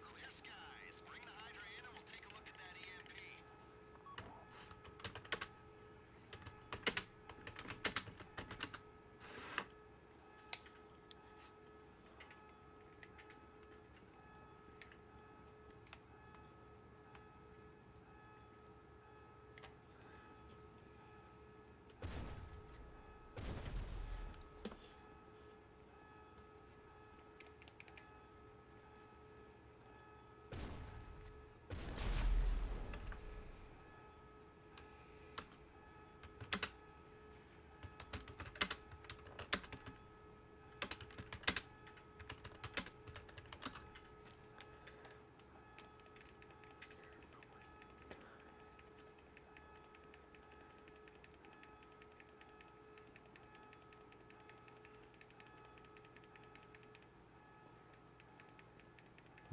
Clear skies. Bring the Hydra in and we'll take a look at that EMP.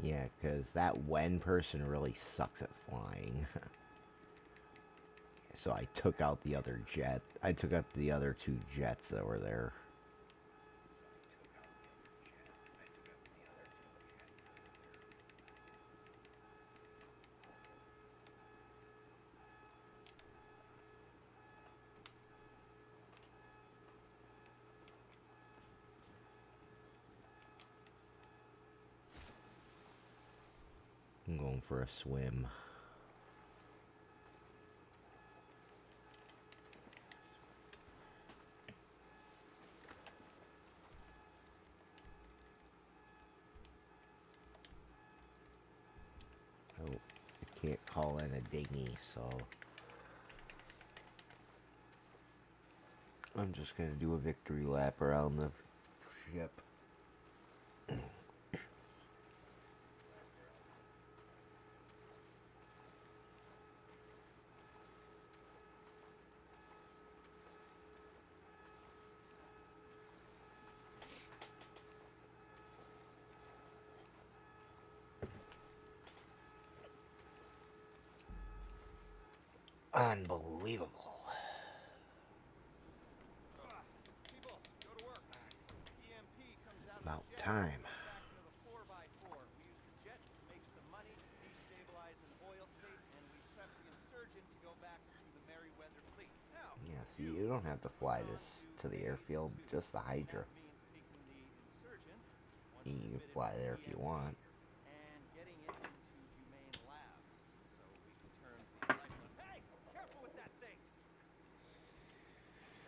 Yeah, because that Wen person really sucks at flying. So I took out the other jet. I took out the other two jets that were there. I'm going for a swim. Oh, I can't call in a dinghy, so I'm just gonna do a victory lap around the ship. Unbelievable. People, go to work. EMP comes out of About the jet. time. Back into the 4x4. We used the jet to make some money, destabilize an oil state, and we prepped the insurgent to go back to the Merryweather fleet. Now, Yeah, see, you don't have to fly this to the airfield, just the Hydra. that means taking the insurgent, once You it's can fitted fly with there if you EMP, want. and getting it into humane labs, so we can turn the lights on. Hey, careful with that thing!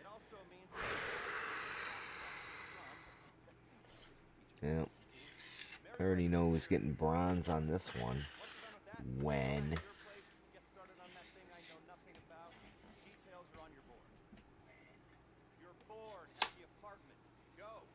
It also means Yeah. I already know who's getting bronze on this one. When? your place, get started on that thing I know nothing about. Details are on your board. Your board at the apartment. Go.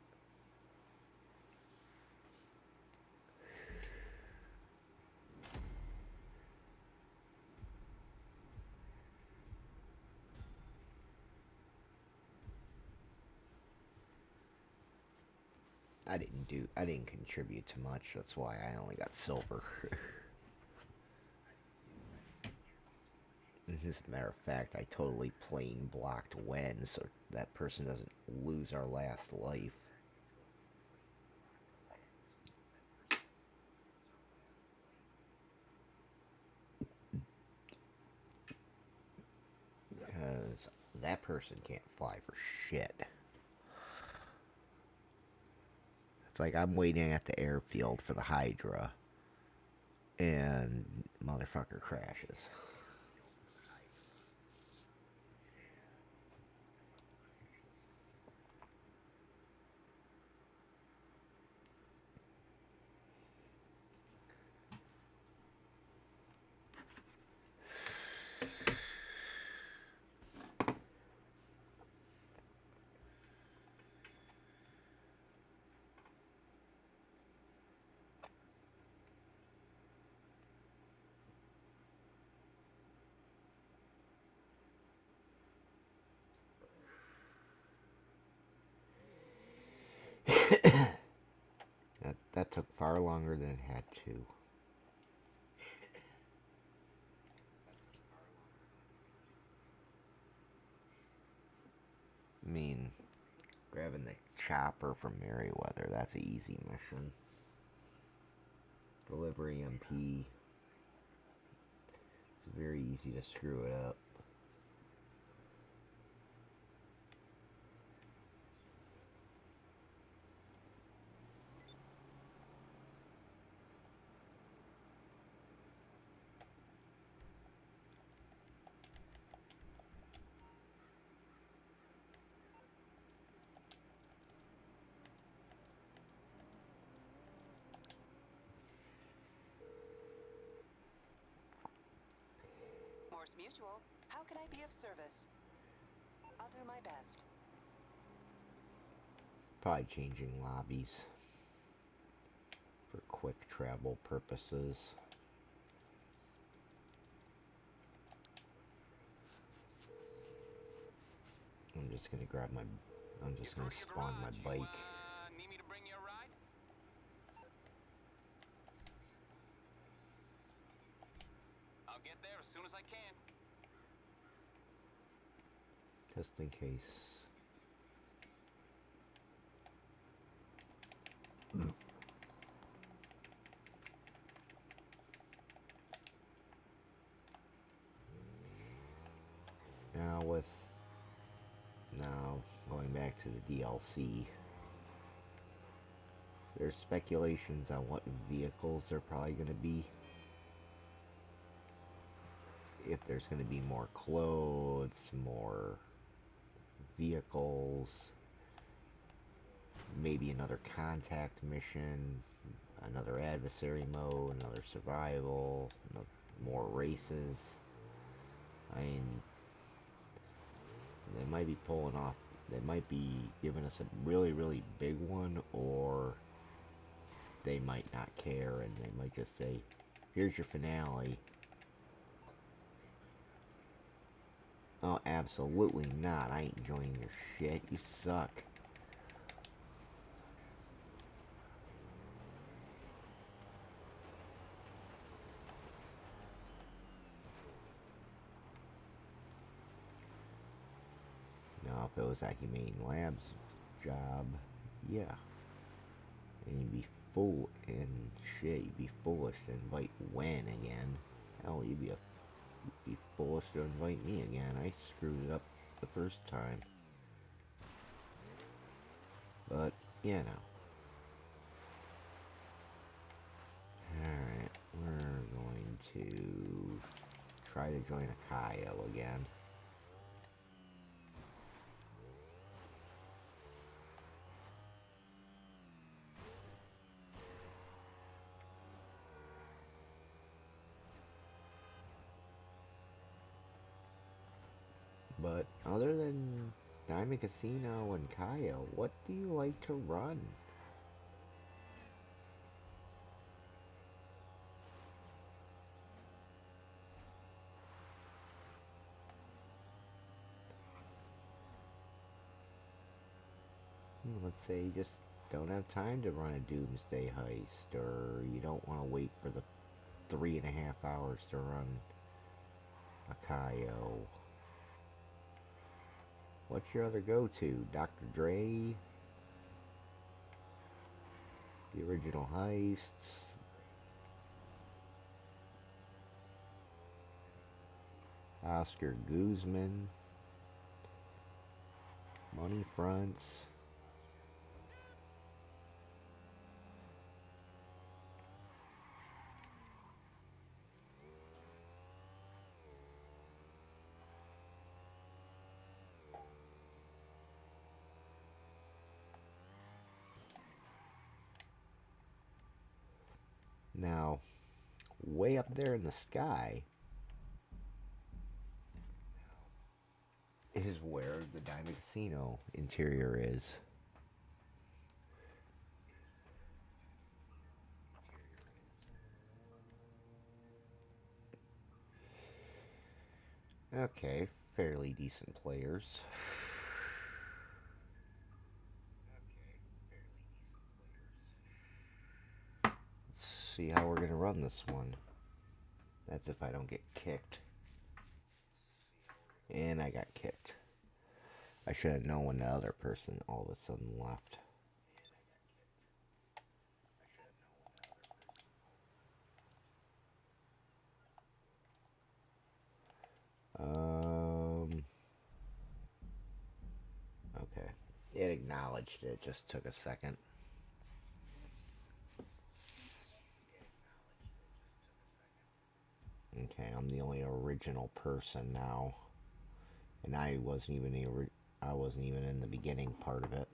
I didn't contribute too much, that's why I only got silver. As a matter of fact, I totally plain blocked Wen so that person doesn't lose our last life. that person can't fly for shit. It's like I'm waiting at the airfield for the Hydra, and motherfucker crashes. That took far longer than it had to. I mean, grabbing the chopper from Merryweather, that's an easy mission. Delivery MP. It's very easy to screw it up. Morse Mutual, how can I be of service? I'll do my best. Probably changing lobbies for quick travel purposes. I'm just gonna spawn my bike. Need me to bring you a ride? I'll get there as soon as I can. Just in case. Now going back to the DLC, there's speculations on what vehicles they're probably going to be. If there's going to be more clothes, more vehicles, maybe another contact mission, another adversary mode, another survival, more races. I mean, they might be pulling off, they might be giving us a really, really big one, or they might not care and they might just say, here's your finale. Oh, absolutely not. I ain't enjoying your shit. You suck. Now, if it was that Humane Labs job, yeah. And you'd be you'd be foolish to invite Wen again. Hell, you'd be foolish to invite me again. I screwed it up the first time. But, you know. Alright, we're going to try to join a Kaio again. But other than Diamond Casino and Kaio, what do you like to run? Let's say you just don't have time to run a Doomsday Heist, or you don't want to wait for the 3.5 hours to run a Kaio. What's your other go-to? Dr. Dre? The original heists? Oscar Guzman? Money fronts. Now, way up there in the sky is where the Diamond Casino interior is. Okay, fairly decent players. Let's see how we're gonna run this one. That's if I don't get kicked. And I got kicked. I should have known when the other person all of a sudden left. Okay. It acknowledged it, just took a second. Okay, I'm the only original person now. And I wasn't even in the beginning part of it.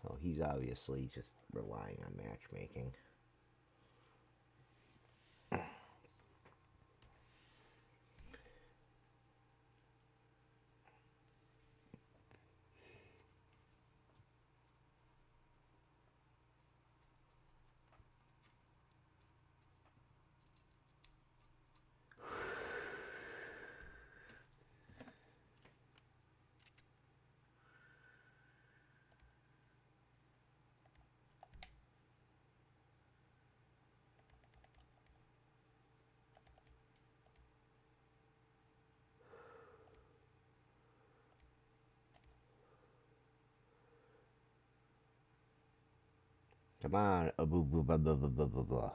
So he's obviously just relying on matchmaking. Come on, blah, blah, blah, blah, blah, blah, blah.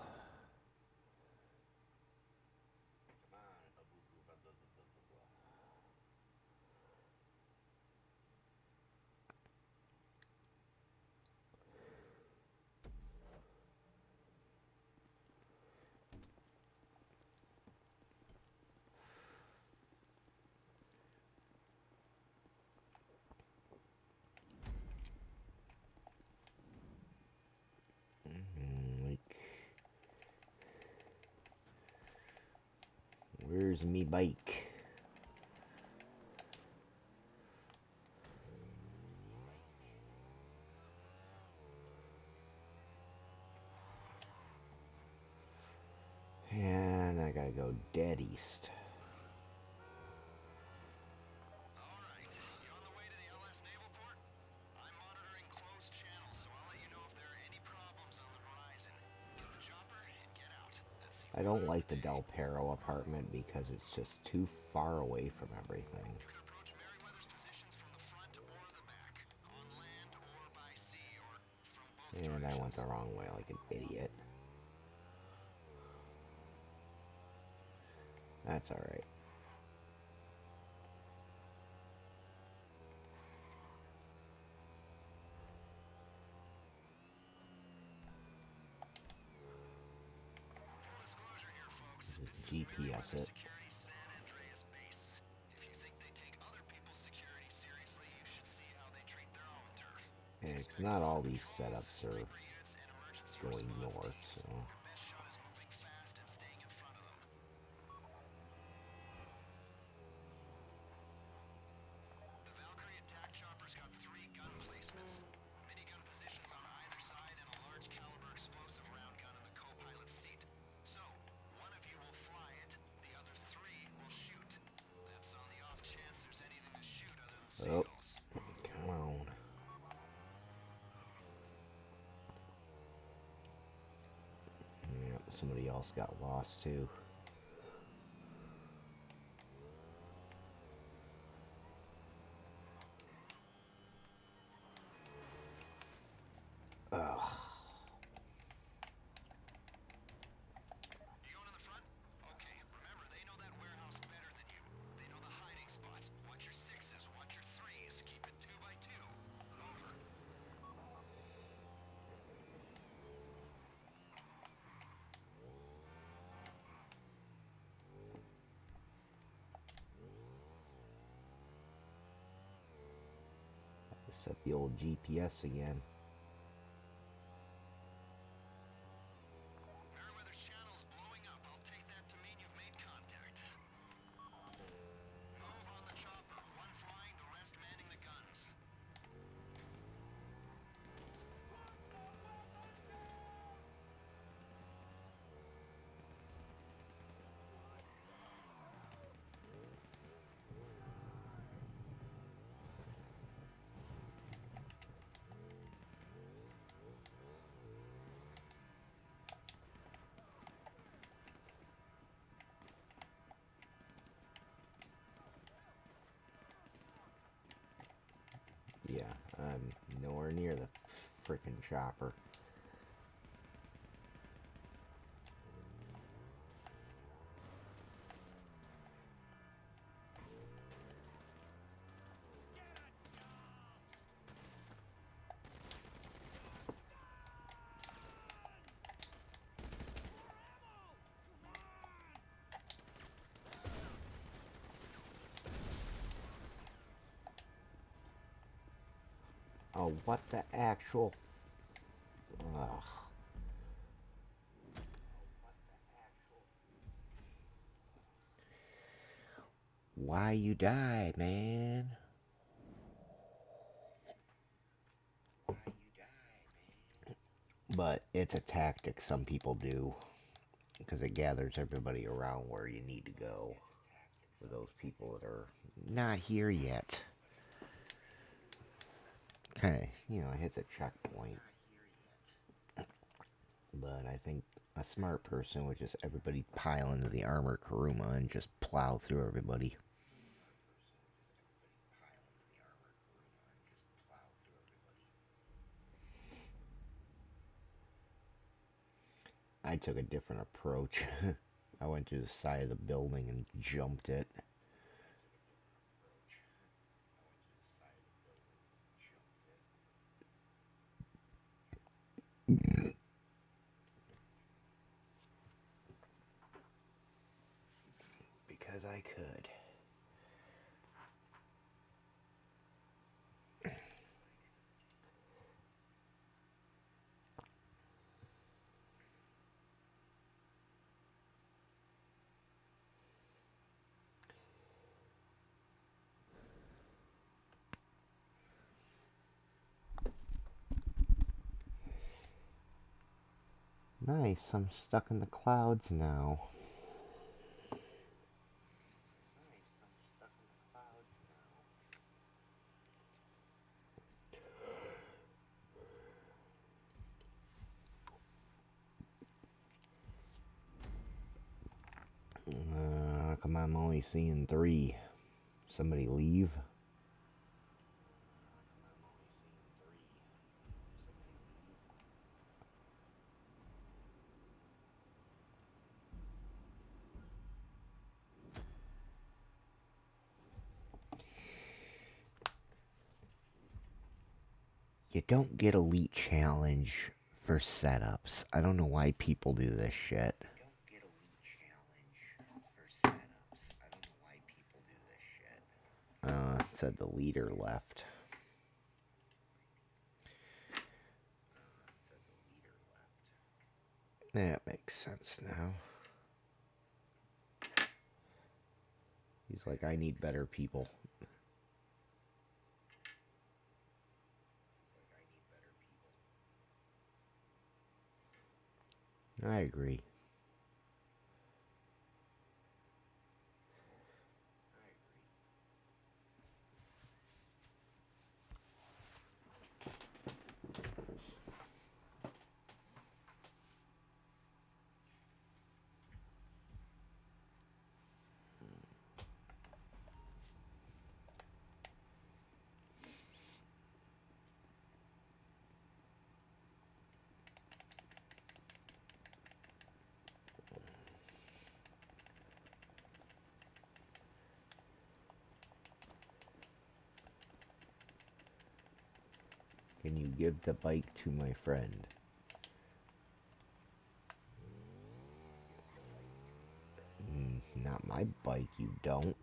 Like, where's me bike? And I gotta go dead east. Alright, you on the way to the LS Naval Port? I'm monitoring closed channels, so I'll let you know if there are any problems on the horizon. Get the chopper and get out. That's the I don't like the Del Perro apartment because it's just too far away from everything. You can approach Merryweather's positions from the front or the back, on land or by sea, or from both And I went directions. the wrong way like an idiot. That's alright. Full disclosure here, folks. Just This is GPS Merryweather it. Security San Andreas Base. If you think they take other people's security seriously, you should see how they treat their own turf. Yeah, it's Expect not a lot all of these patrols, setups are sniper units, and emergency going response north, teams. so Your best shot is moving fast and staying in front of them. The Valkyrie attack chopper's got 3 gun placements. Minigun positions on either side and a large caliber explosive round gun in the co-pilot's seat. So, one of you will fly it, the other 3 will shoot. That's on the off chance there's anything to shoot other than oh, signals. come on. Yeah, somebody else got lost too. Ugh. You going in the front? Okay, remember, they know that warehouse better than you. They know the hiding spots. What Set the old GPS again. Meriwether's channel's blowing up. I'll take that to mean you've made contact. Move on the chopper. One flying, the rest manning the guns. Yeah, I'm nowhere near the frickin' chopper. Oh, what the actual... Ugh. Why you die, man? But it's a tactic some people do, because it gathers everybody around where you need to go. For those people that are not here yet. Kind of, you know, hits a checkpoint. But I think a smart person would just everybody pile into the armored Kuruma and just plow through everybody. I took a different approach. I went to the side of the building and jumped it. Because I could. Nice, I'm stuck in the clouds now. How come I'm only seeing 3? Somebody leave? You don't get Elite Challenge for setups. I don't know why people do this shit. It said the leader left. That makes sense now. He's like, I need better people. I agree. Can you give the bike to my friend? Not my bike, you don't.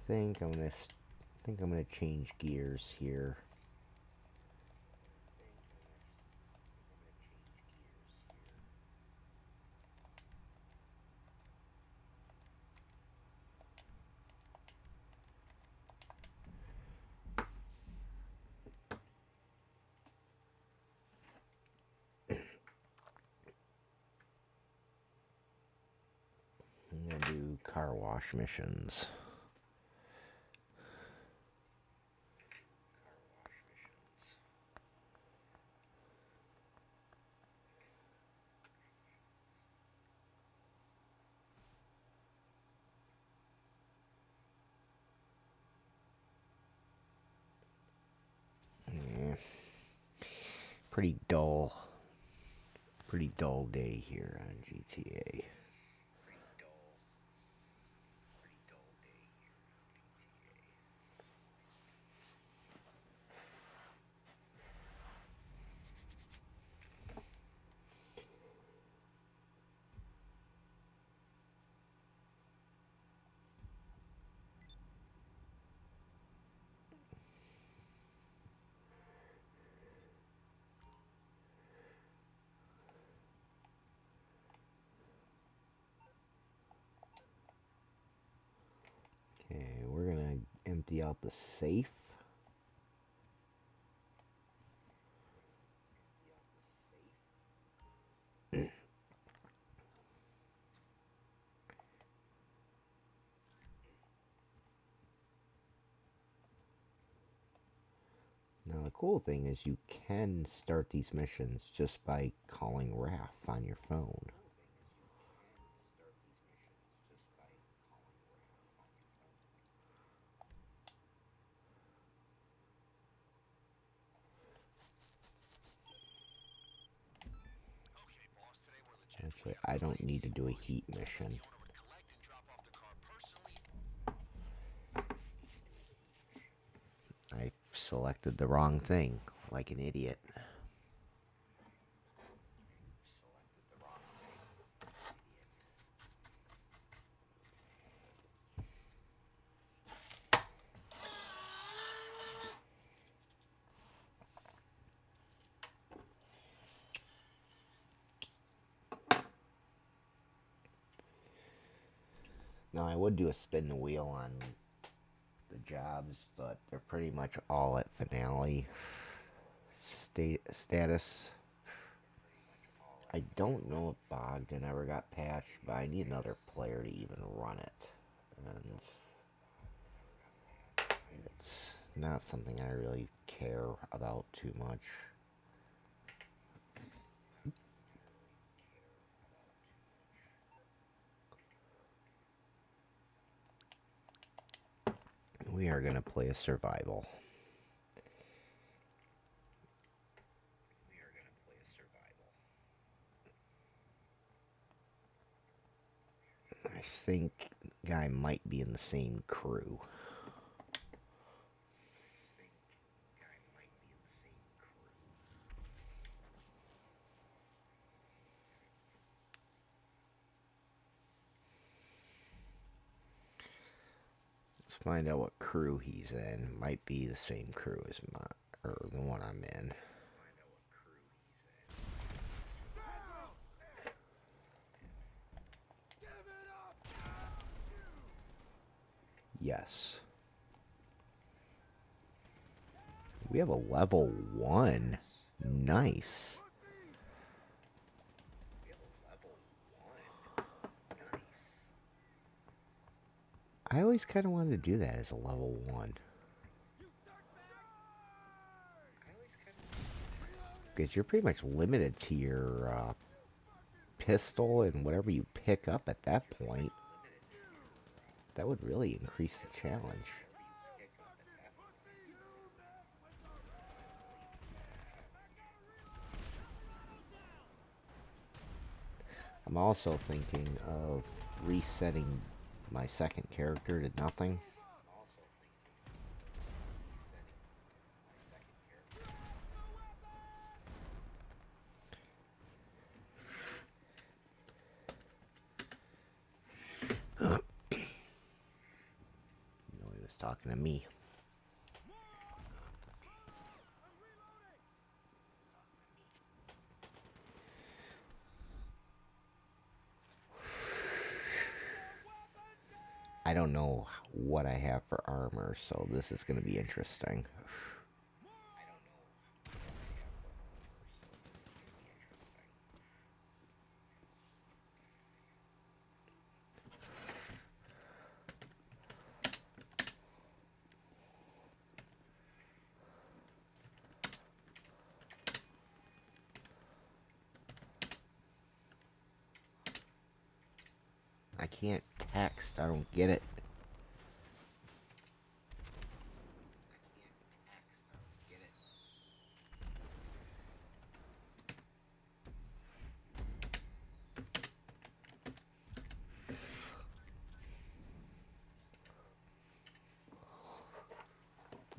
think I'm gonna change gears here. I'm gonna do car wash missions. Yeah. Pretty dull day here on GTA. Okay, we're gonna empty out the safe. Now the cool thing is you can start these missions just by calling RAF on your phone. Okay, boss, today we're legit. Actually, I don't need to do a heat mission. The owner would collect and drop off the car personally. I selected the wrong thing, like an idiot. Now I would do a spin the wheel on the jobs, but they're pretty much all at finale status. I don't know if Bogdan ever got patched, but I need another player to even run it. And it's not something I really care about too much. We are going to play a survival. I think guy might be in the same crew. Let's find out what crew he's in. Might be the same crew as or the one I'm in. Yes. We have a level 1. Nice. I always kind of wanted to do that as a level 1. Because you're pretty much limited to your pistol and whatever you pick up at that point. That would really increase the challenge. I'm also thinking of resetting my second character to nothing. talking to me. I don't know what I have for armor, so this is going to be interesting. I can't text. I don't get it.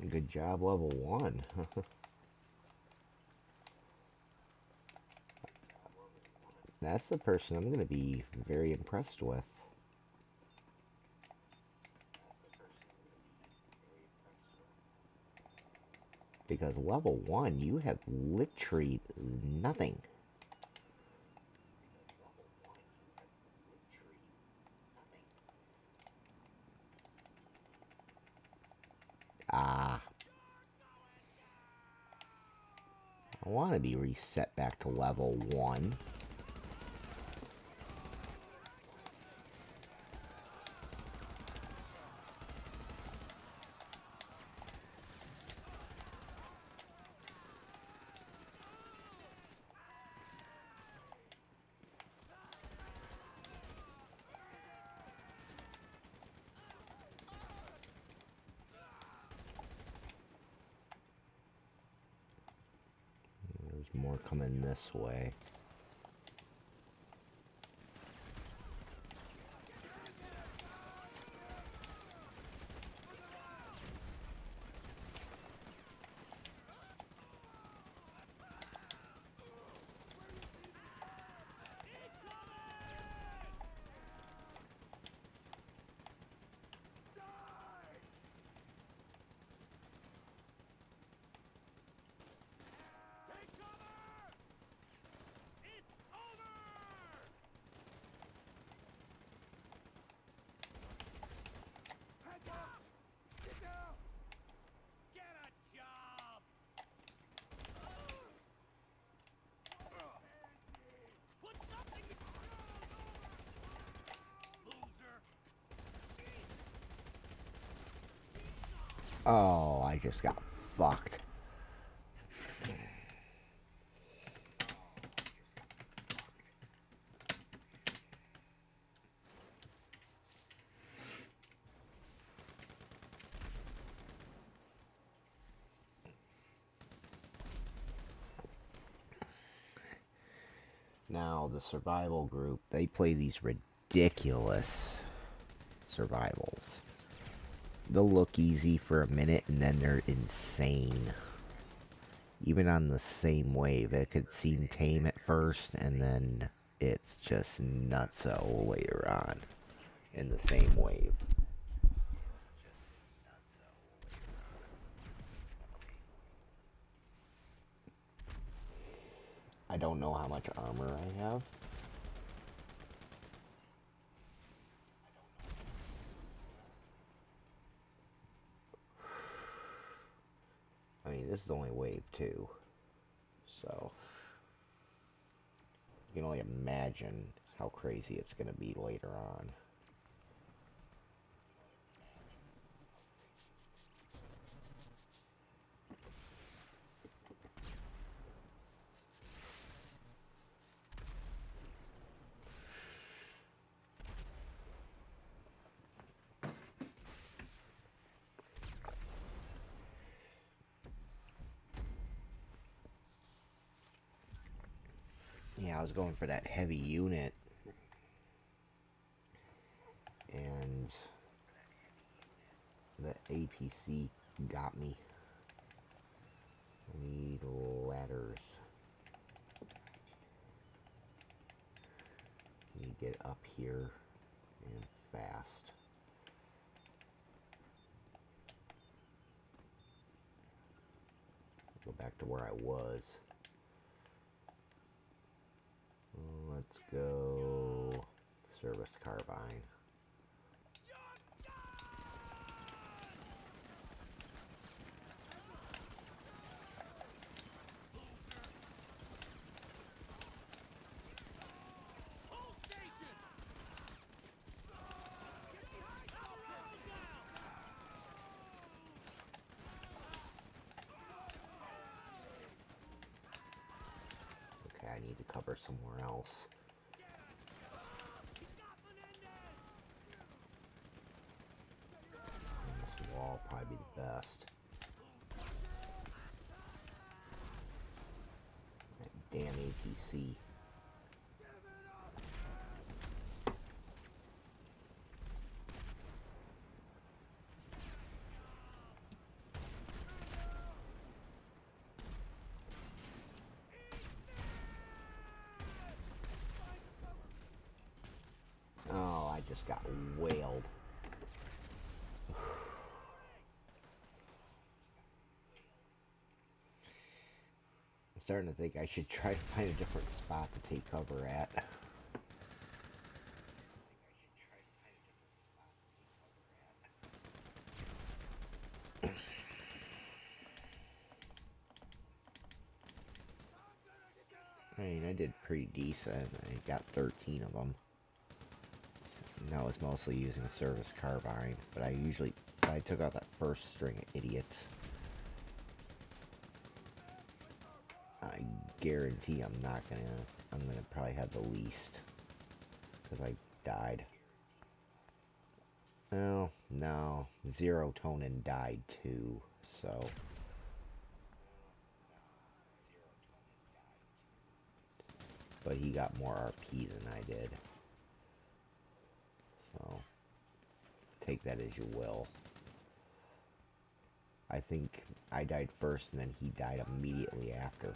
Good job, level 1. That's the person I'm going to be very impressed with. Because level 1, you have literally nothing. Ah. I want to be reset back to level 1. There's more coming this way. Oh, I just got fucked. Now, the survival group, they play these ridiculous survivals. They'll look easy for a minute and then they're insane. Even on the same wave, it could seem tame at first and then it's just nutso later on in the same wave. I don't know how much armor I have. I mean, this is only wave 2, so you can only imagine how crazy it's going to be later on. Yeah, I was going for that heavy unit, and the APC got me. I need ladders. Need to get up here and fast. Go back to where I was. Let's go service carbine. Okay, I need to cover somewhere else. And this wall probably be the best. That damn APC. Oh, I just got wailed. I'm starting to think I should try to find a different spot to take cover at. I mean, I did pretty decent. I got 13 of them. And I was mostly using a service carbine, but I took out that first string of idiots. I guarantee I'm gonna probably have the least, because I died. Well, no, Zero Tonin died too, so. But he got more RP than I did. So, take that as you will. I think I died first and then he died immediately after.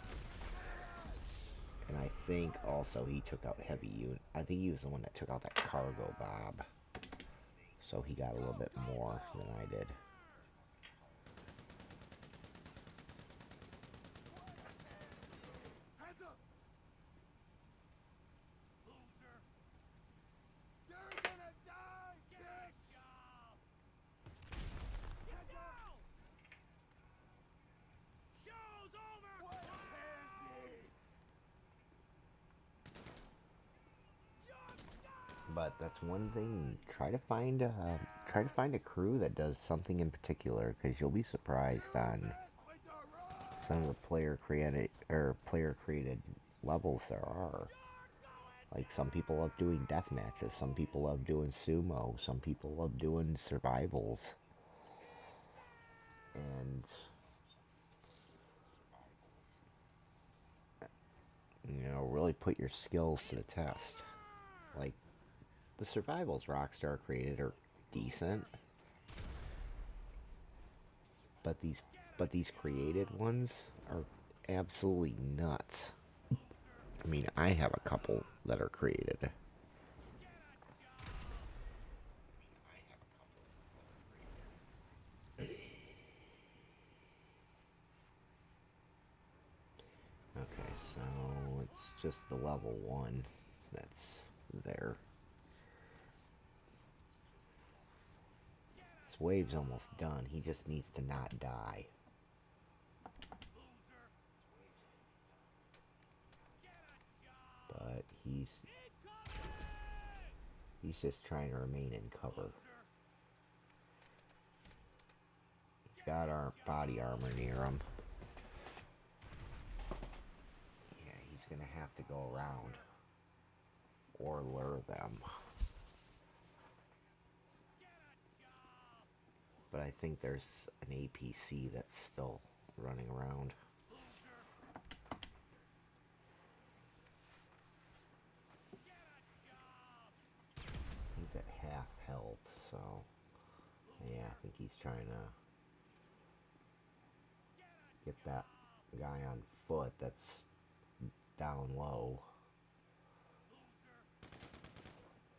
And I think also he took out heavy unit. I think he was the one that took out that cargo bob. So he got a little bit more than I did. But that's one thing. Try to find a crew that does something in particular, because you'll be surprised on some of the player created levels there are. Like, some people love doing death matches, some people love doing sumo, some people love doing survivals, and really put your skills to the test. Like, the survivals Rockstar created are decent, but these created ones are absolutely nuts. I mean, I have a couple that are created. Okay, so it's just the level 1 that's there. This wave's almost done. He just needs to not die. But he's just trying to remain in cover. He's got our body armor near him. Yeah, he's gonna have to go around or lure them. But I think there's an APC that's still running around. He's at half health, so yeah, I think he's trying to get that guy on foot that's down low.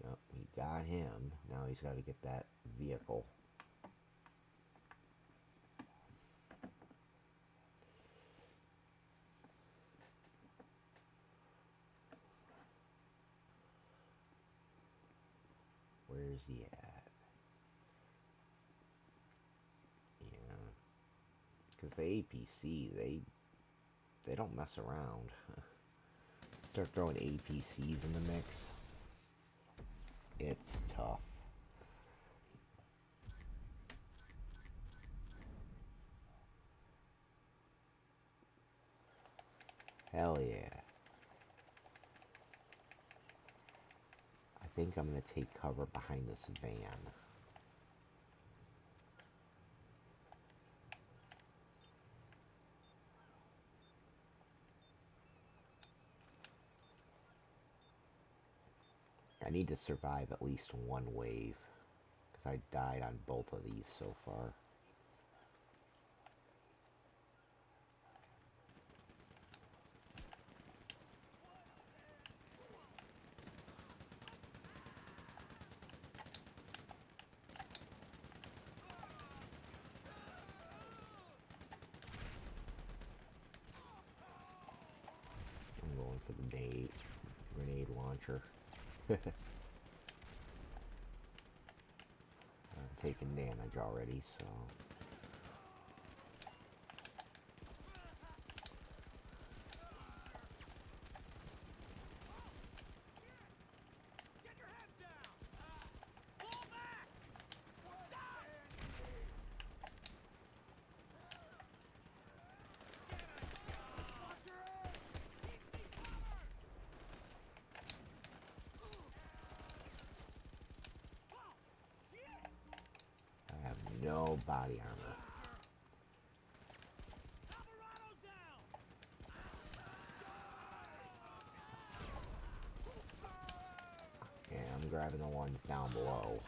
Yep, he got him. Now he's got to get that vehicle. Where's he at? Yeah. Because the APC, they don't mess around. Start throwing APCs in the mix, it's tough. Hell yeah. I think I'm going to take cover behind this van. I need to survive at least one wave, because I died on both of these so far. I'm going for the grenade launcher. I'm taking damage already, so... I have no body armor. Yeah, I'm grabbing the ones down below.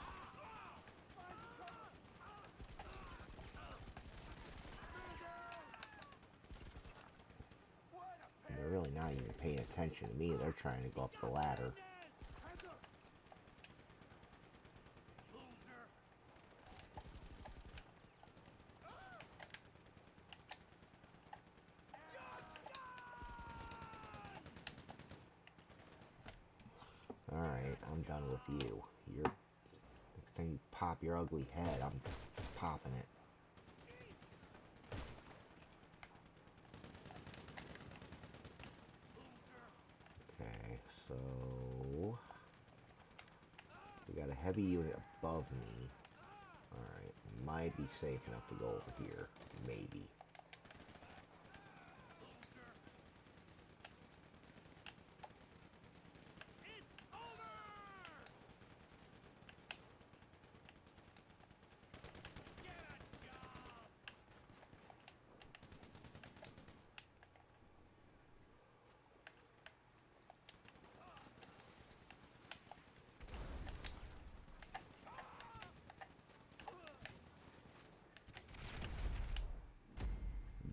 And they're really not even paying attention to me. They're trying to go up the ladder. Alright, I'm done with you. Next time you pop your ugly head, I'm popping it. Okay, so... we got a heavy unit above me. Alright, might be safe enough to go over here. Maybe.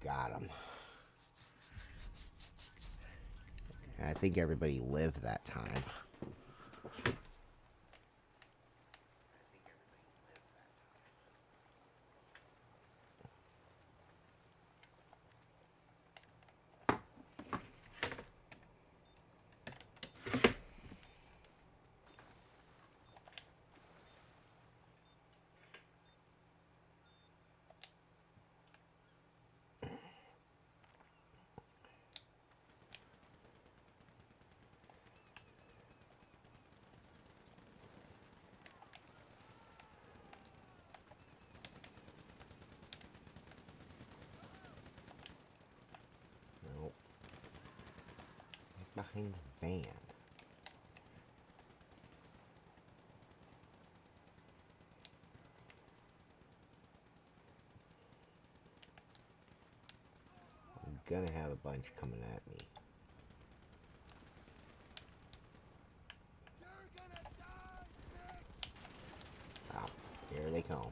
Got him. And I think everybody lived that time. Nope. Behind the van. I'm gonna have a bunch coming at me. Oh, here they come.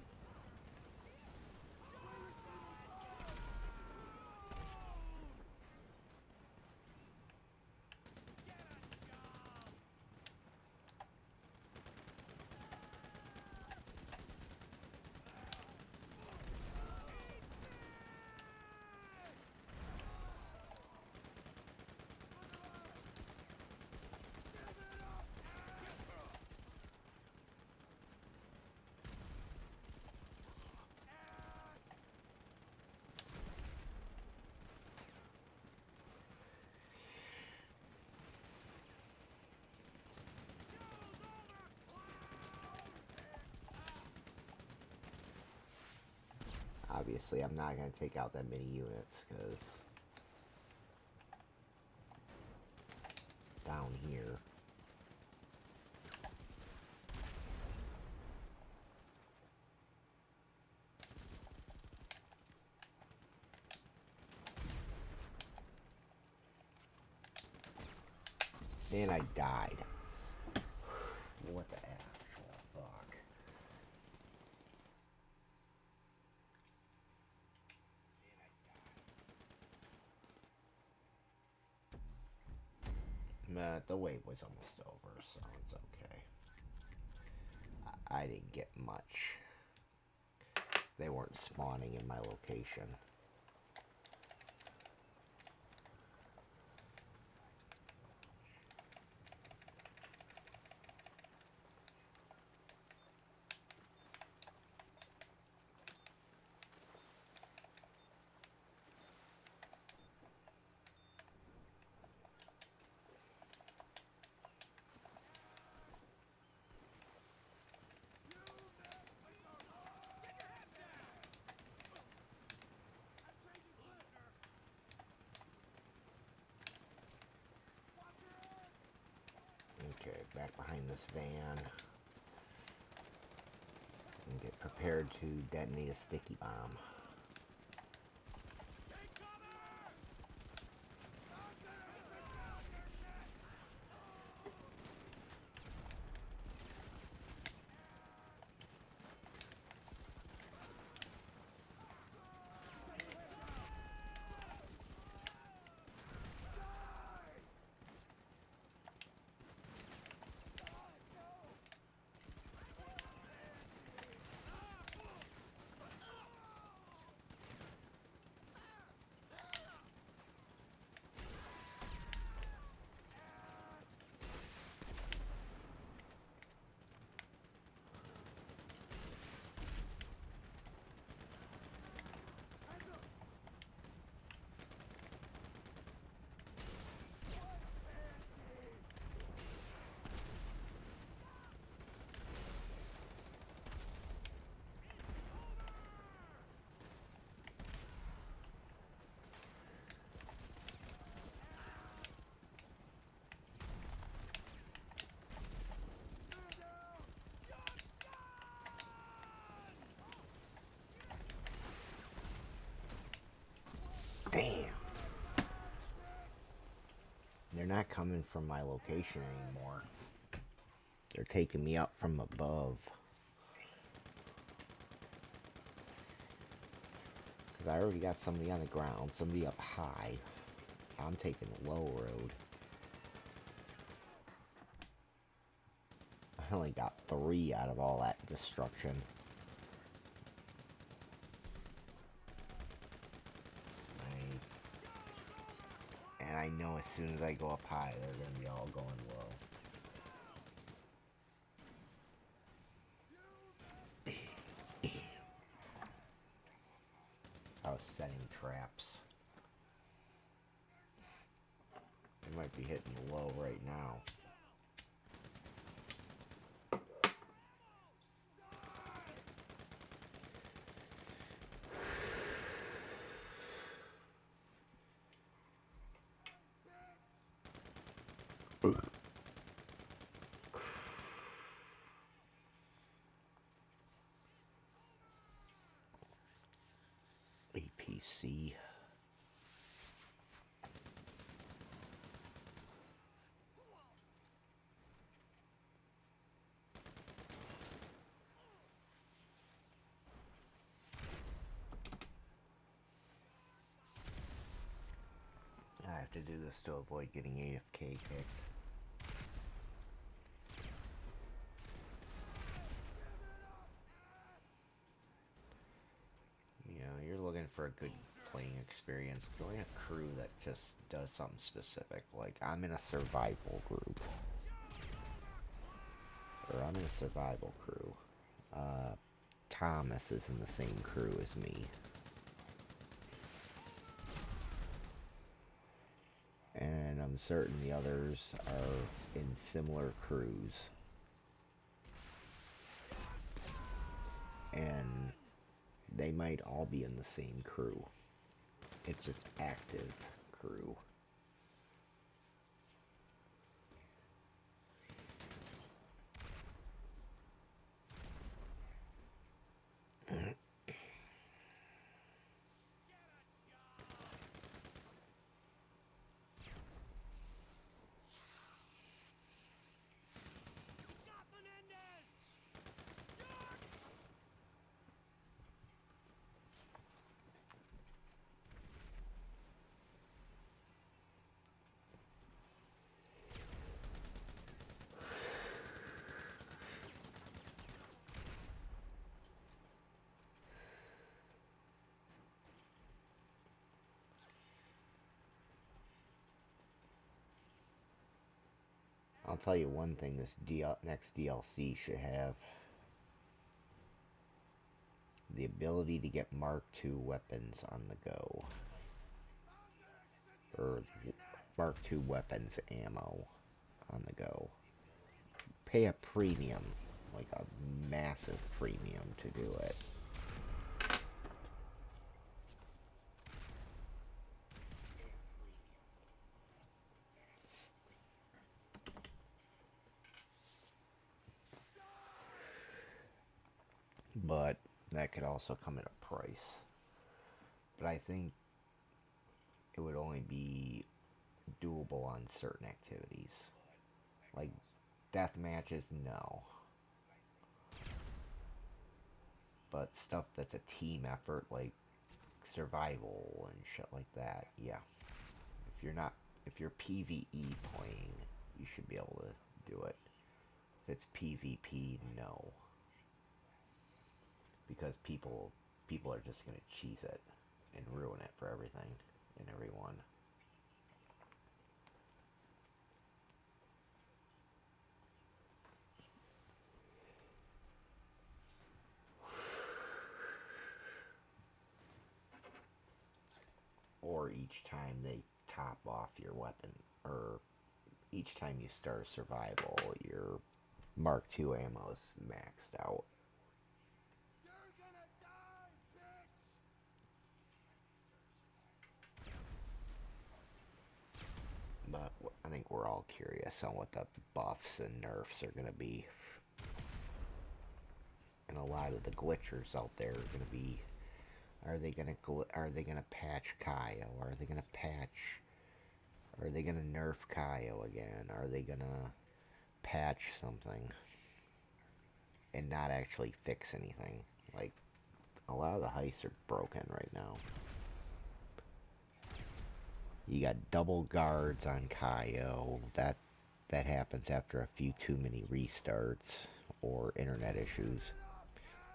Obviously, I'm not going to take out that many units, because down here. And I died. What the actual fuck? The wave was almost over, so it's okay. I didn't get much. They weren't spawning in my location. Okay, back behind this van. And get prepared to detonate a sticky bomb. Damn. They're not coming from my location anymore. They're taking me up from above. Because I already got somebody on the ground, somebody up high. I'm taking the low road. I only got 3 out of all that destruction. And I know as soon as I go up high, they're going to be all going low. I was setting traps. They might be hitting low right now. APC. I have to do this to avoid getting AFK kicked. You know, you're looking for a good playing experience. Join a crew that just does something specific. Like, I'm in a survival group. Or I'm in a survival crew. Thomas is in the same crew as me. And I'm certain the others are in similar crews. And they might all be in the same crew. It's its active crew. I'll tell you one thing this next DLC should have. The ability to get Mark II weapons on the go. Or Mark II weapons ammo on the go. Pay a premium, like a massive premium to do it. But that could also come at a price. But I think it would only be doable on certain activities. Like death matches, no. But stuff that's a team effort, like survival and shit like that, yeah. If you're PvE playing, you should be able to do it. If it's PvP, no. Because people are just going to cheese it and ruin it for everything and everyone. Or each time they top off your weapon, or each time you start survival, your Mark II ammo is maxed out. But I think we're all curious on what the buffs and nerfs are going to be. And a lot of the glitchers out there are going to be, are they going to patch Kaio? Are they going to nerf Kaio again? Are they going to patch something and not actually fix anything? Like, a lot of the heists are broken right now. You got double guards on Kaio. That happens after a few too many restarts or internet issues.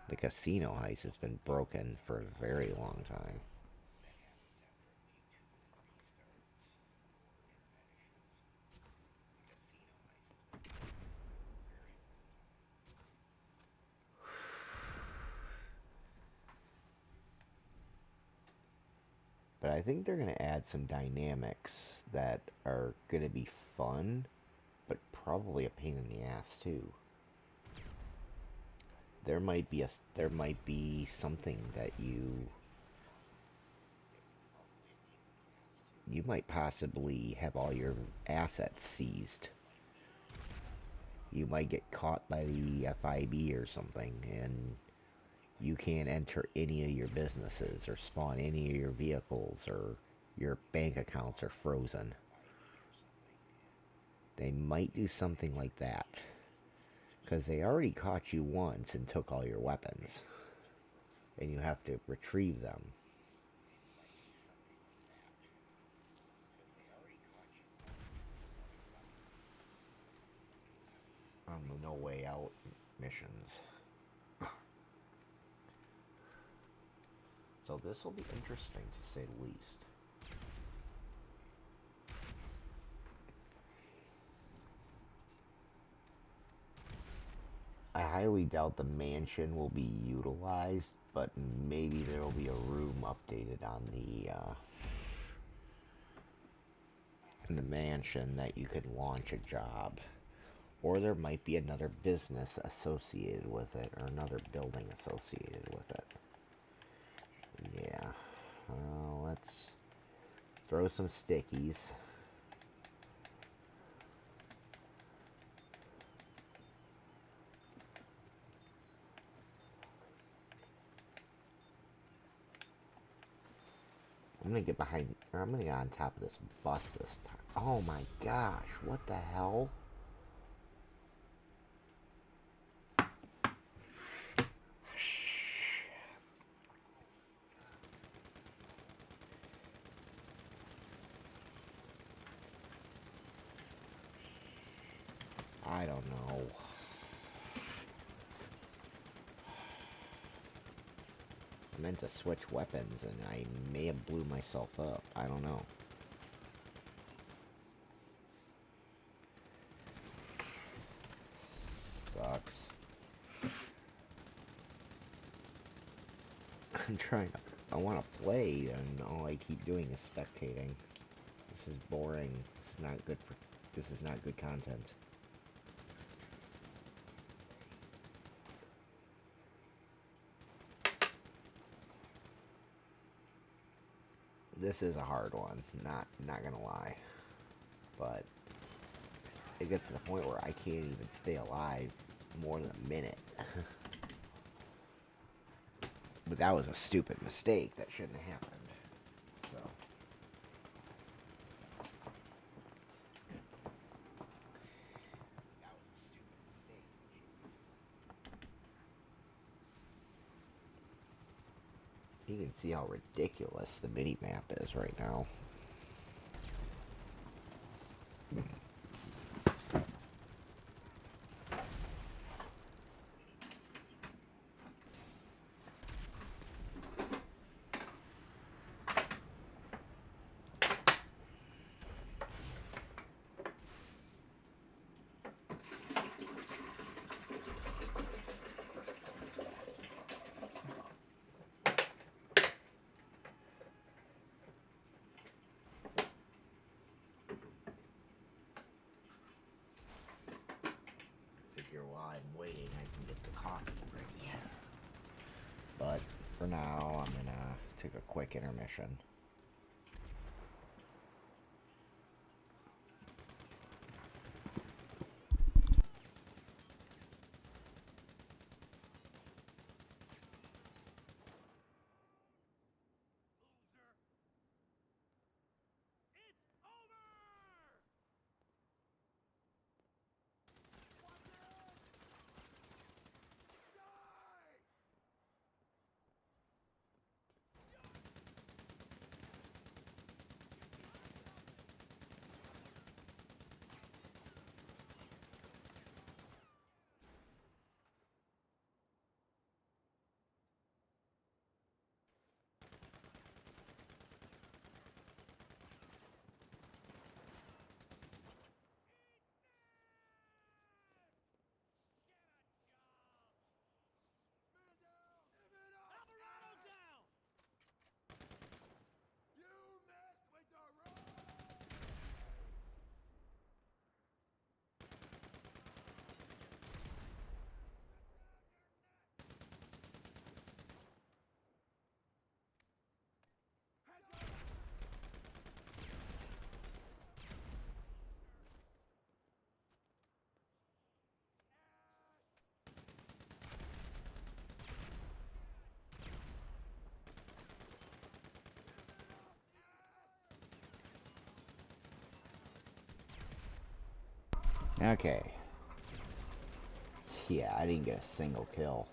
The casino heist has been broken for a very long time. But I think they're going to add some dynamics that are going to be fun, but probably a pain in the ass too. There might be something that you might possibly have all your assets seized. You might get caught by the FIB or something, and you can't enter any of your businesses or spawn any of your vehicles, or your bank accounts are frozen. They might do something like that, because they already caught you once and took all your weapons, and you have to retrieve them. On the No Way Out missions. So this will be interesting, to say the least. I highly doubt the mansion will be utilized, but maybe there will be a room updated on in the mansion that you can launch a job. Or there might be another business associated with it, or another building associated with it. Yeah. Let's throw some stickies. I'm gonna get behind, or I'm gonna get on top of this bus this time. Oh my gosh, what the hell? I don't know. I meant to switch weapons and I may have blew myself up. I don't know. Sucks. I'm trying to, I want to play and all I keep doing is spectating. This is boring. This is not good for, this is not good content. This is a hard one, not gonna lie. But it gets to the point where I can't even stay alive more than a minute. But that was a stupid mistake. That shouldn't have happened. So. That was a stupid mistake. You can see how ridiculous the mini-map is right now. While I'm waiting, I can get the coffee ready. But for now, I'm gonna take a quick intermission. Okay. Yeah, I didn't get a single kill.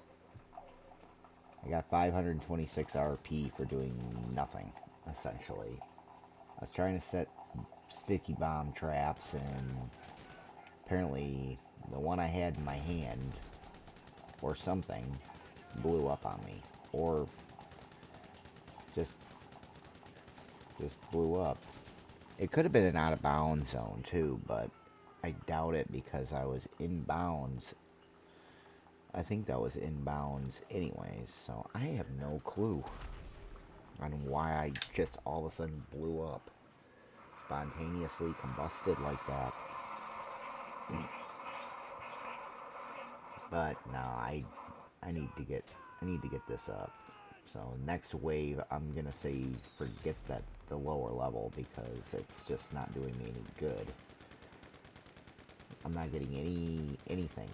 I got 526 RP for doing nothing, essentially. I was trying to set sticky bomb traps, and apparently the one I had in my hand, or something, blew up on me. Or just blew up. It could have been an out of bounds zone too, but I doubt it because I was in bounds. I think that was in bounds anyways, so I have no clue on why I just all of a sudden blew up. Spontaneously combusted like that. But no, I need to get this up. So next wave, I'm gonna say forget that the lower level because it's just not doing me any good. I'm not getting anything.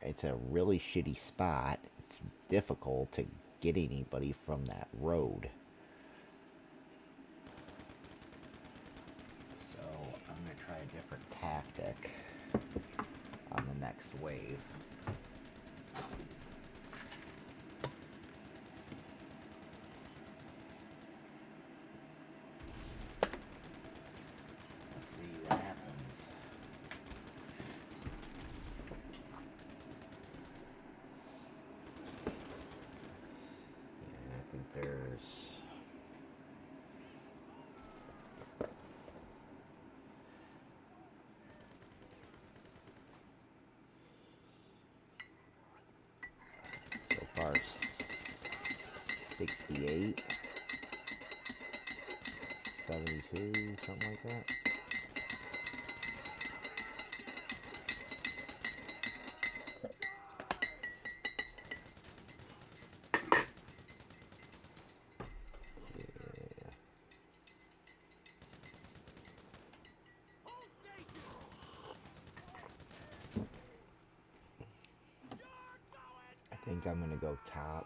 It's a really shitty spot. It's difficult to get anybody from that road. So I'm gonna try a different tactic on the next wave. Let's see what happens. Yeah, I think there's so far 68, 72, something like that. Yeah. I think I'm gonna go top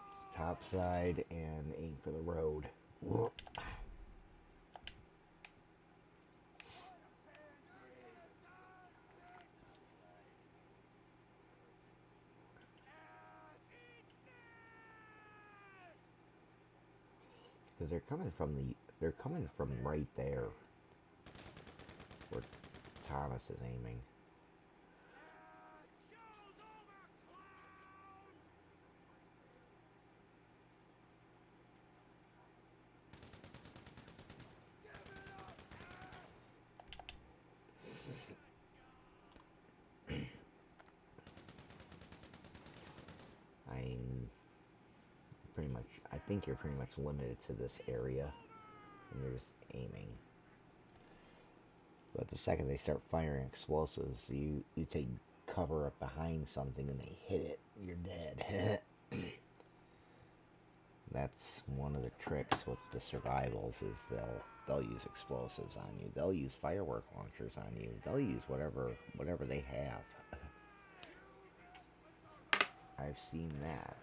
side and aim for the road. Because they're coming from right there where Thomas is aiming. I think you're pretty much limited to this area, and you're just aiming. But the second they start firing explosives, you take cover up behind something and they hit it, you're dead. That's one of the tricks with the survivals is they'll use explosives on you. They'll use firework launchers on you. They'll use whatever they have. I've seen that.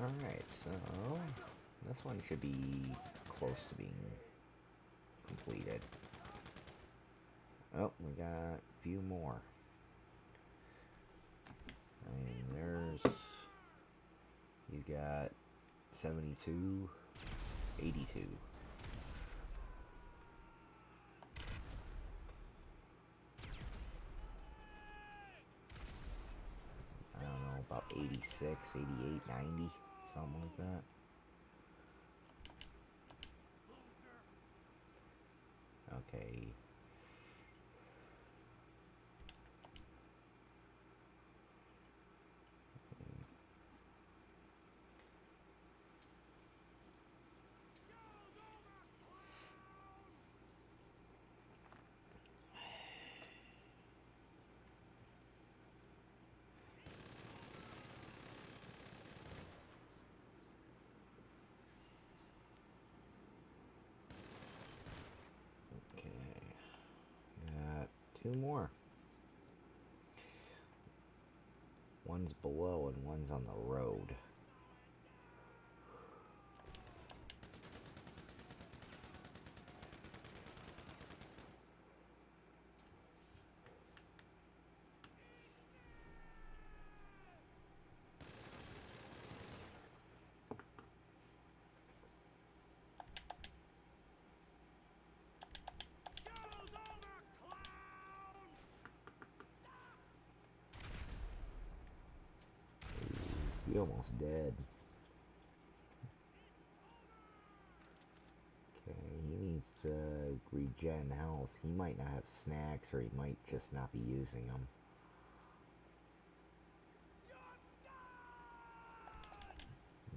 Alright, so this one should be close to being completed. Oh, we got a few more. I mean, you got 72, 82. I don't know, about 86, 88, 90, something like that. Okay. Got two more. One's below and one's on the road. You're almost dead. Okay, he needs to regen health. He might not have snacks, or he might just not be using them.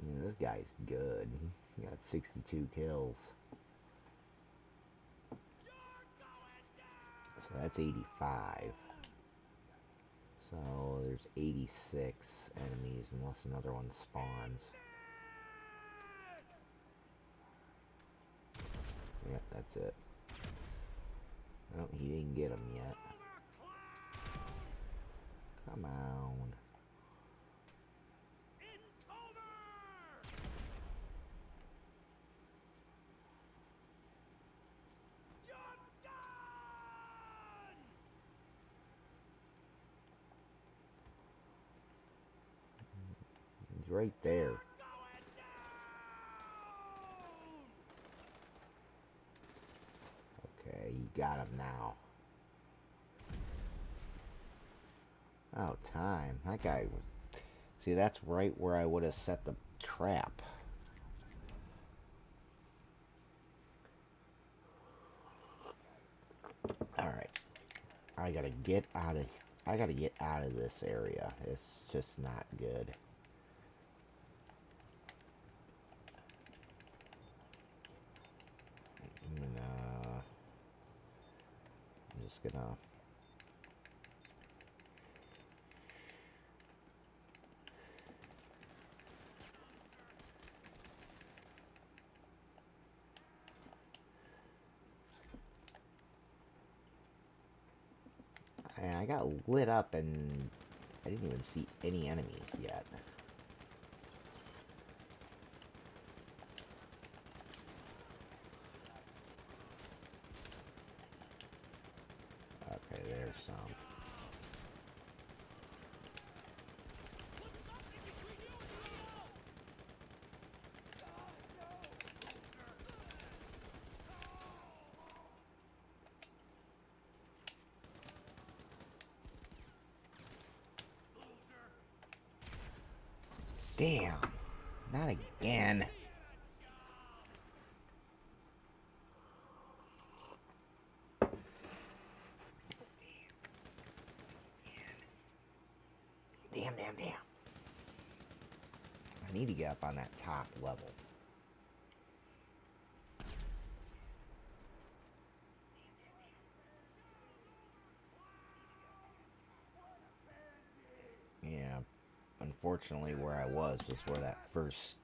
Yeah, this guy's good. He got 62 kills. So that's 85. So there's 86 enemies unless another one spawns. Yep, that's it. Oh, he didn't get him yet. Come on. He's right there. Okay, you got him now. Oh, time. That guy was... See, that's right where I would have set the trap. Alright. I gotta get out of this area. It's just not good. I'm just gonna... I got lit up and I didn't even see any enemies yet. Okay, there's some. Damn, not again. Damn. I need to get up on that top level. Yeah, unfortunately where I was where that first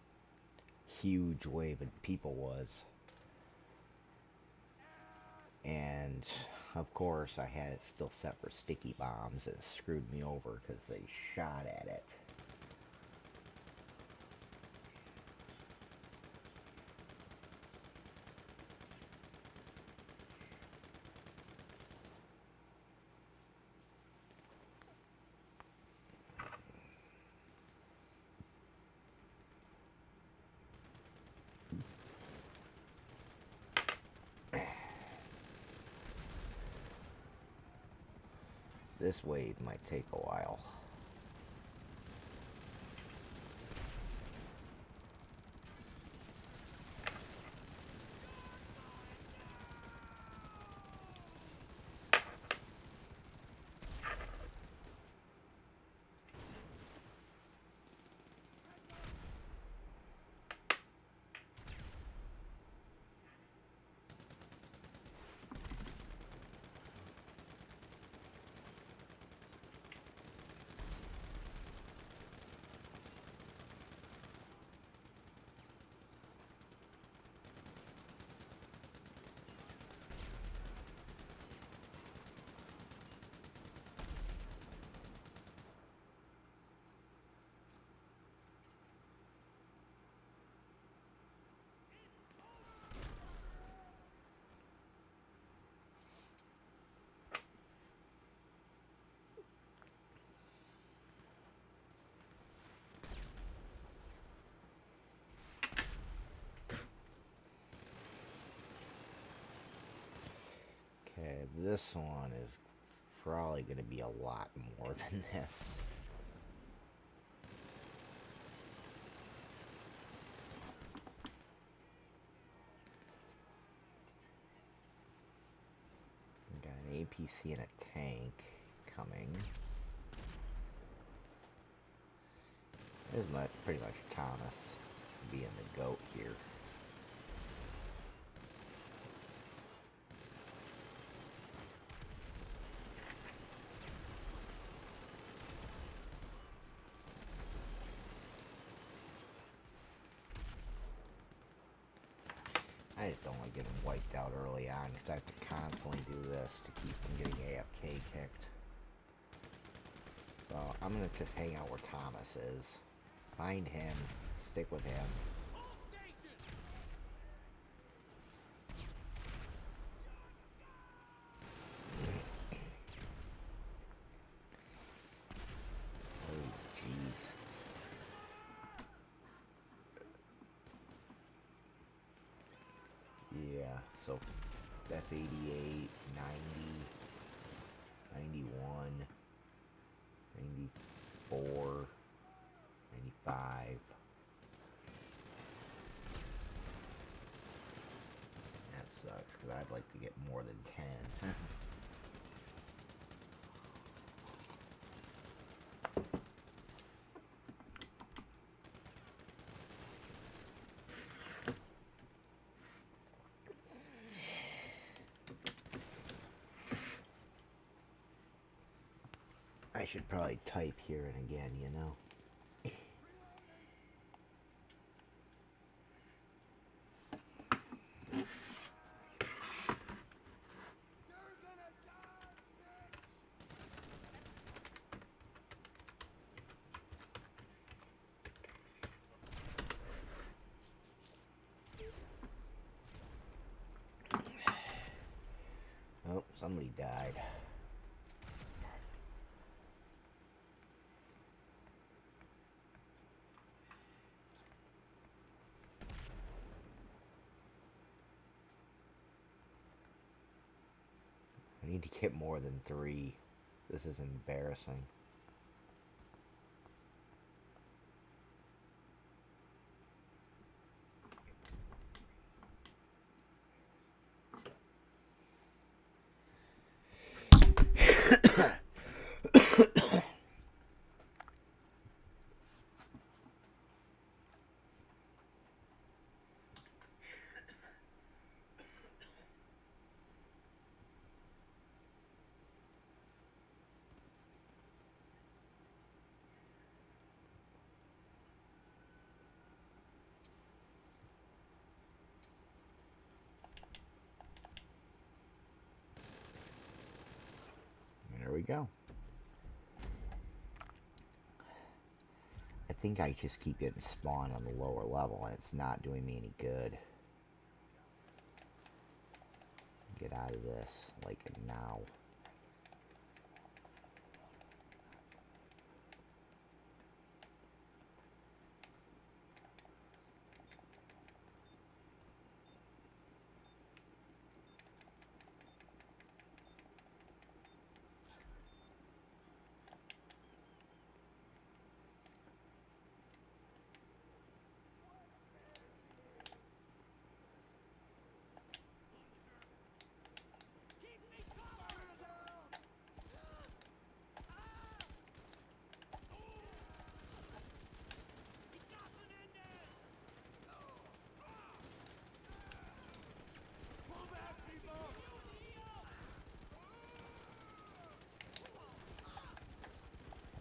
huge wave of people was. And of course I had it still set for sticky bombs and it screwed me over because they shot at it. This wave might take a while. Okay, this one is probably going to be a lot more than this. Got an APC and a tank coming. This is pretty much Thomas being the goat here. I just don't like getting wiped out early on because I have to constantly do this to keep from getting AFK kicked. So I'm gonna just hang out where Thomas is. Find him, stick with him. Oh, jeez. Yeah, so that's 88, 90, 91, 94, 95. That sucks, because I'd like to get more than 10. I should probably type here and again, you know? Oh, somebody died. I need to get more than 3. This is embarrassing. There we go. I think I just keep getting spawned on the lower level and it's not doing me any good. Get out of this, like now.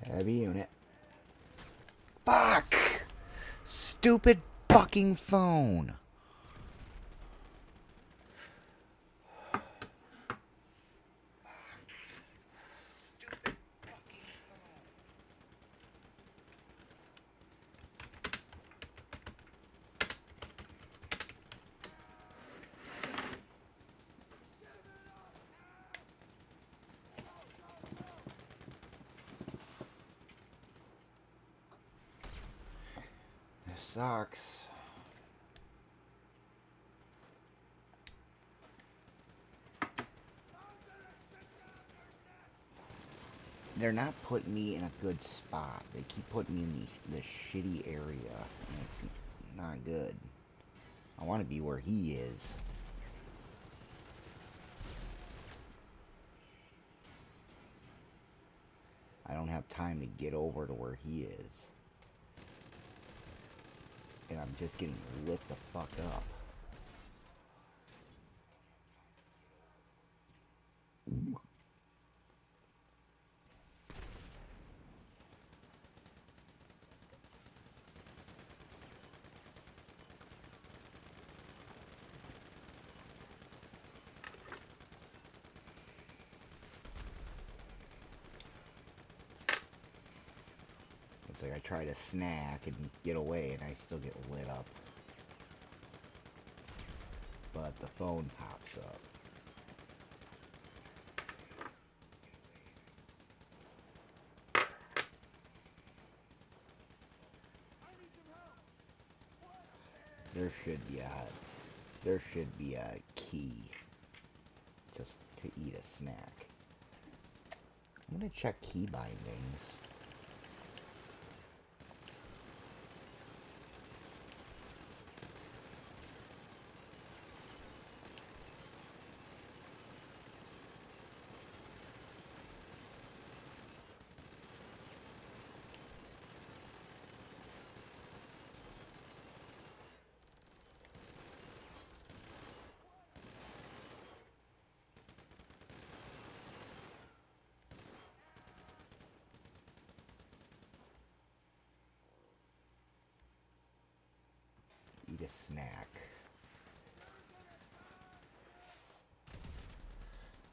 Heavy unit. Fuck! Stupid fucking phone. This sucks. They're not putting me in a good spot. They keep putting me in the shitty area. And it's not good. I want to be where he is. I don't have time to get over to where he is. And I'm just getting lit the fuck up. It's like I try to snack and get away and I still get lit up. But the phone pops up. There should be a key just to eat a snack. I'm gonna check key bindings. Eat a snack.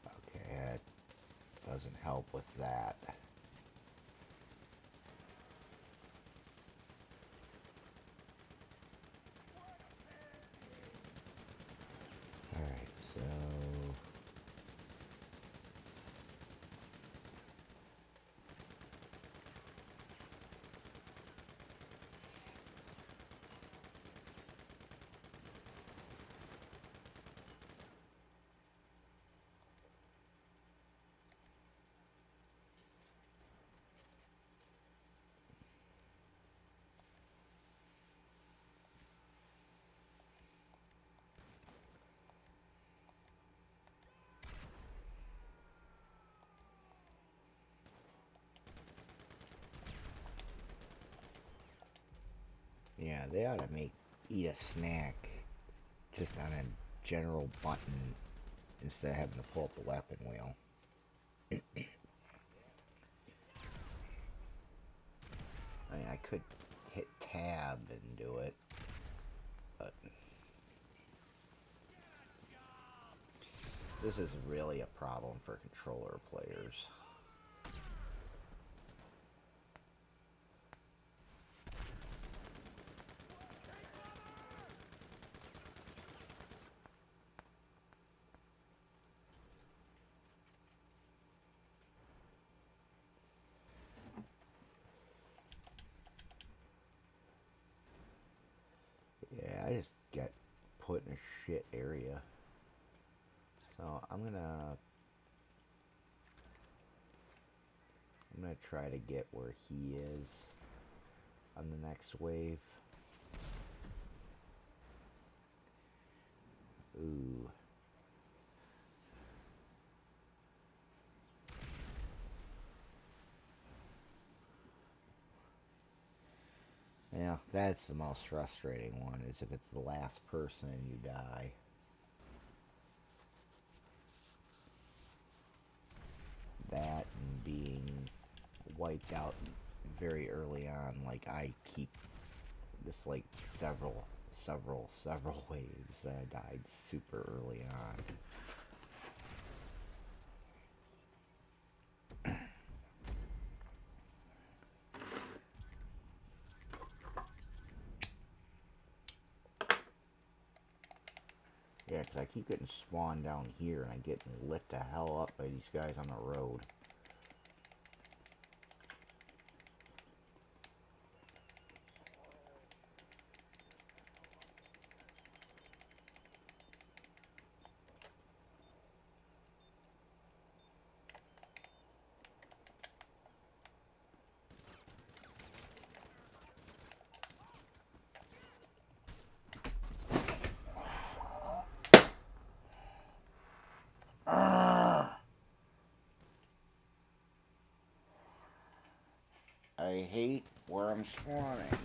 Okay, that doesn't help with that. Alright, so... Yeah, they ought to make eat a snack just on a general button instead of having to pull up the weapon wheel. I mean, I could hit tab and do it, but this is really a problem for controller players. Yeah, I just get put in a shit area. So I'm gonna try to get where he is on the next wave. Ooh. Yeah, that's the most frustrating one, is if it's the last person and you die. That and being wiped out very early on, like I keep this like several waves that I died super early on. Yeah, because I keep getting spawned down here and I get lit the hell up by these guys on the road. I hate where I'm spawning.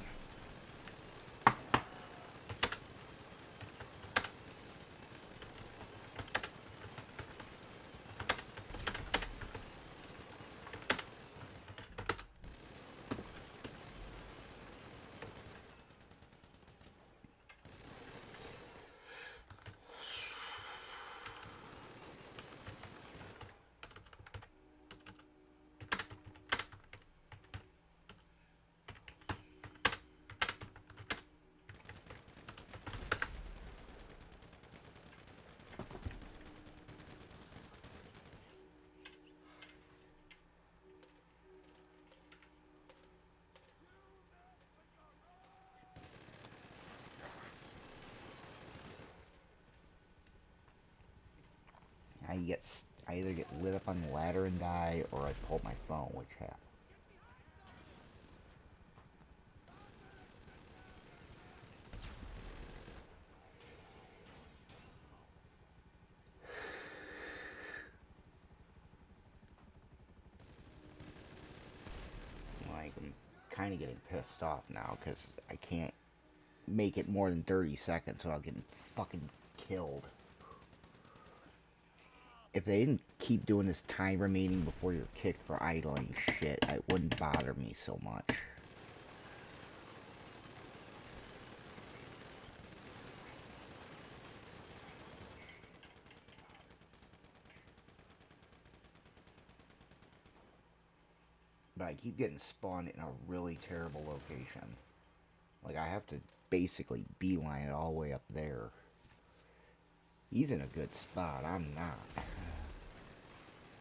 I either get lit up on the ladder and die, or I pull my phone, which happens. Like, I'm kind of getting pissed off now because I can't make it more than 30 seconds without getting fucking killed. If they didn't keep doing this time remaining before you're kicked for idling shit, it wouldn't bother me so much. But I keep getting spawned in a really terrible location. Like, I have to basically beeline it all the way up there. He's in a good spot, I'm not.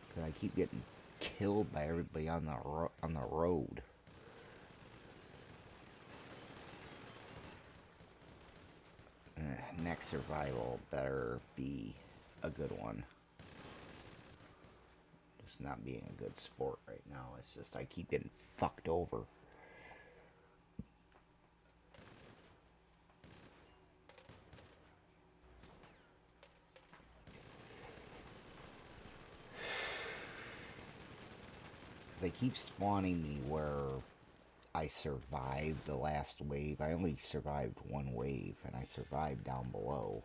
Because I keep getting killed by everybody on the road. Next survival better be a good one. Just not being a good sport right now. It's just I keep getting fucked over. They keep spawning me where I survived the last wave. I only survived one wave, and I survived down below.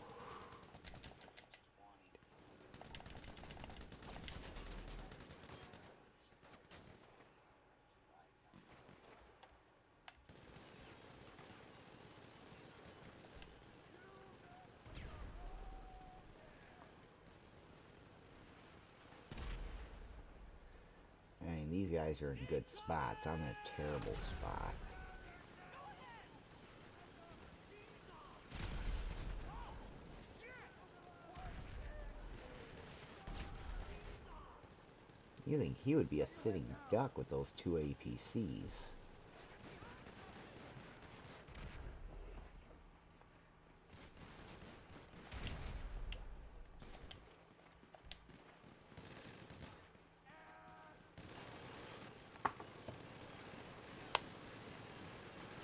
I mean, these guys are in good spots. I'm in a terrible spot. You think he would be a sitting duck with those two APCs?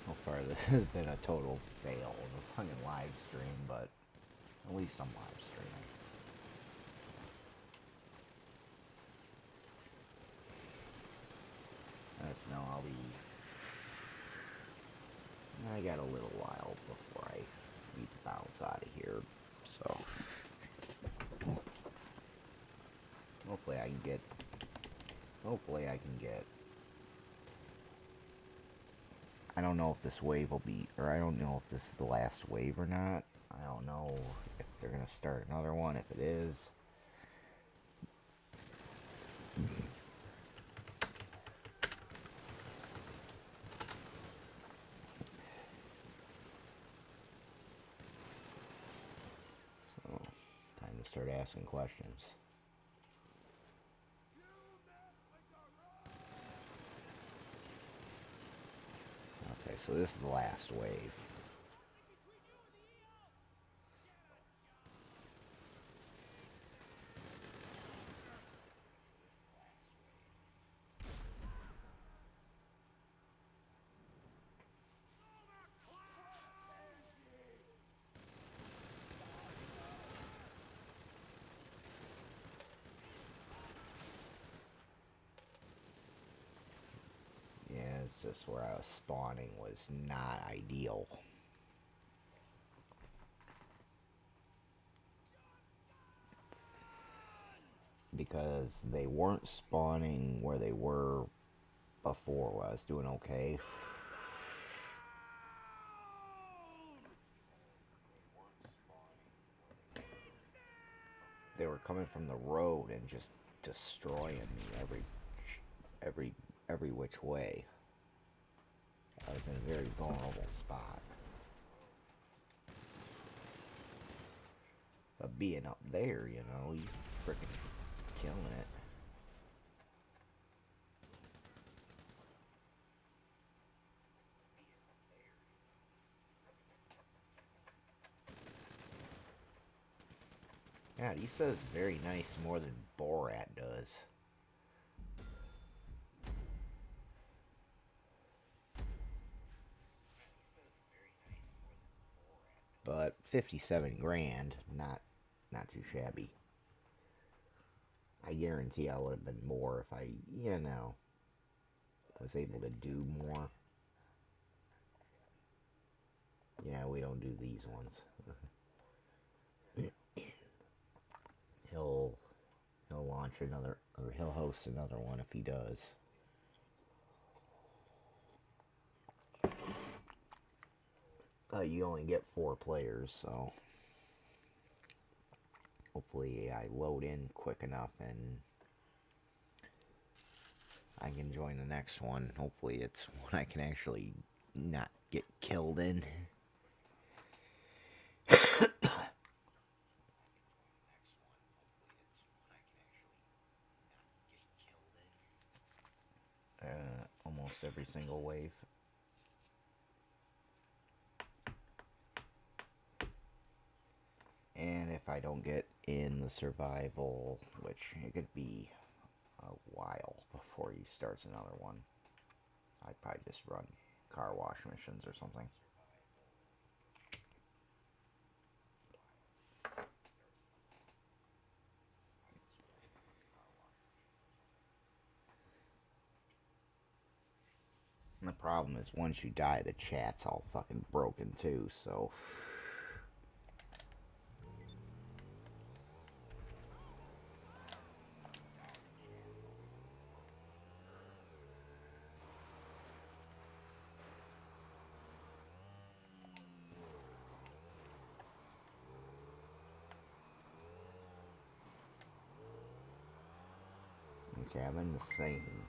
So far, this has been a total fail of a fucking live stream, but at least I'm live streaming. That's now I'll be. I got a little while before I need to bounce out of here, so hopefully I can get. I don't know if this wave will be, or I don't know if this is the last wave or not. I don't know if they're gonna start another one. If it is. So, time to start asking questions. Okay, so this is the last wave. Yeah, it's just where I was spawning was not ideal. Because they weren't spawning where they were before where I was doing okay. They were coming from the road and just destroying me every which way. I was in a very vulnerable spot. But being up there, you know, you freaking killing it. God, he says very nice more than Borat does. But 57 grand, not too shabby. I guarantee I would have been more if I, was able to do more. Yeah, we don't do these ones. he'll he'll launch another, or he'll host another one if he does. You only get 4 players, so hopefully I load in quick enough and I can join the next one. Hopefully it's one I can actually not get killed in. Almost every single wave. And if I don't get in the survival, which it could be a while before he starts another one, I'd probably just run car wash missions or something. And the problem is once you die, the chat's all fucking broken too, so... Okay, I'm in the same.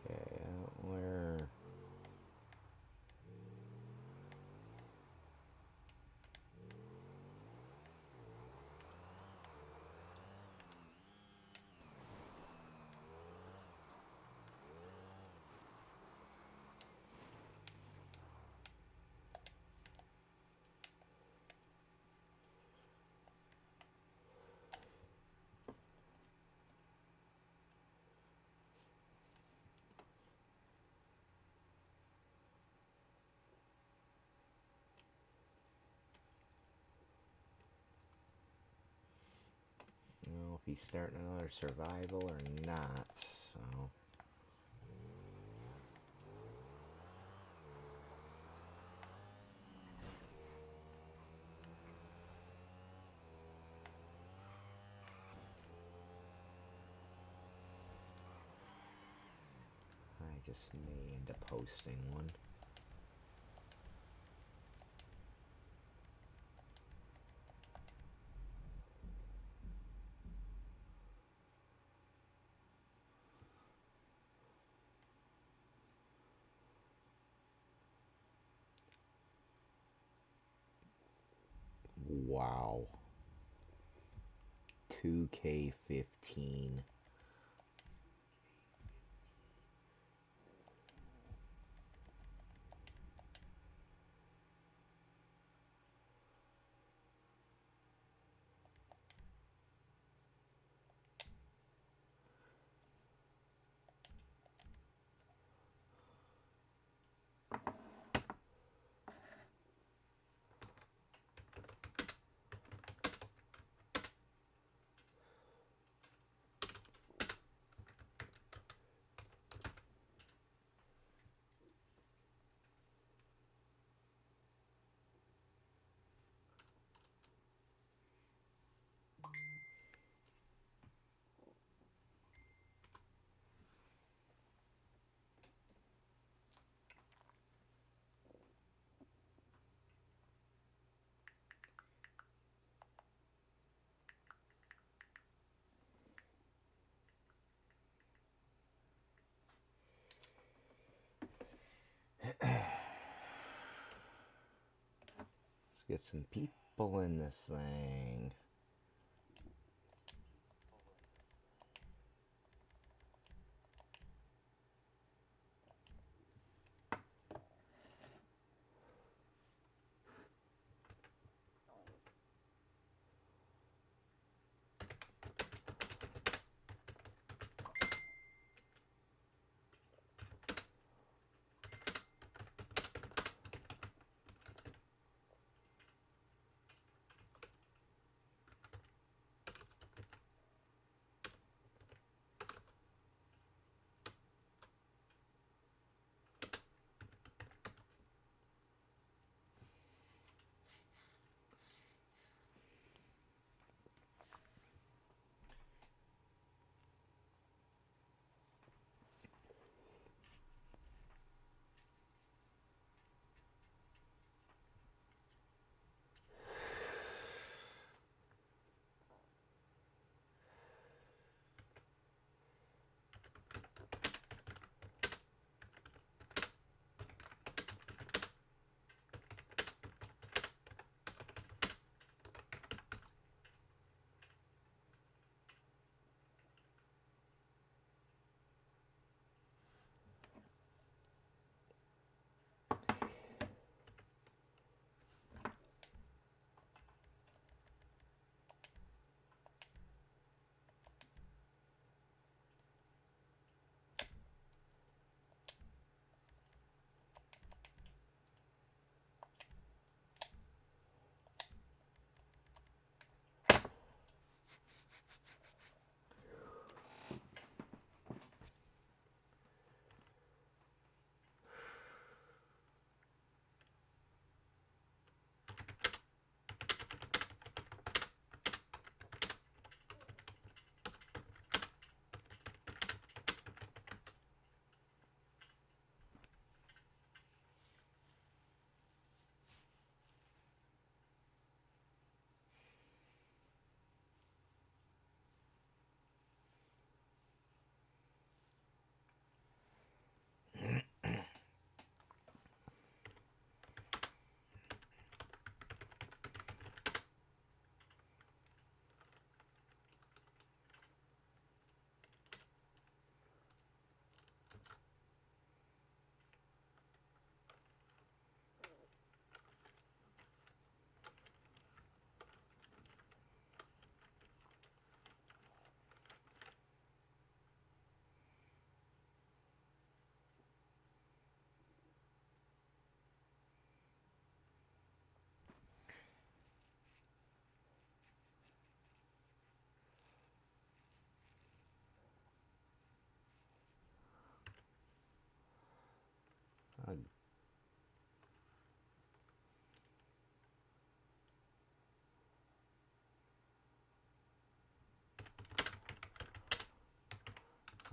Okay, where... I don't know if he's starting another survival or not, so... I just may end up posting one. Wow. 2K15. Let's get some people in this thing.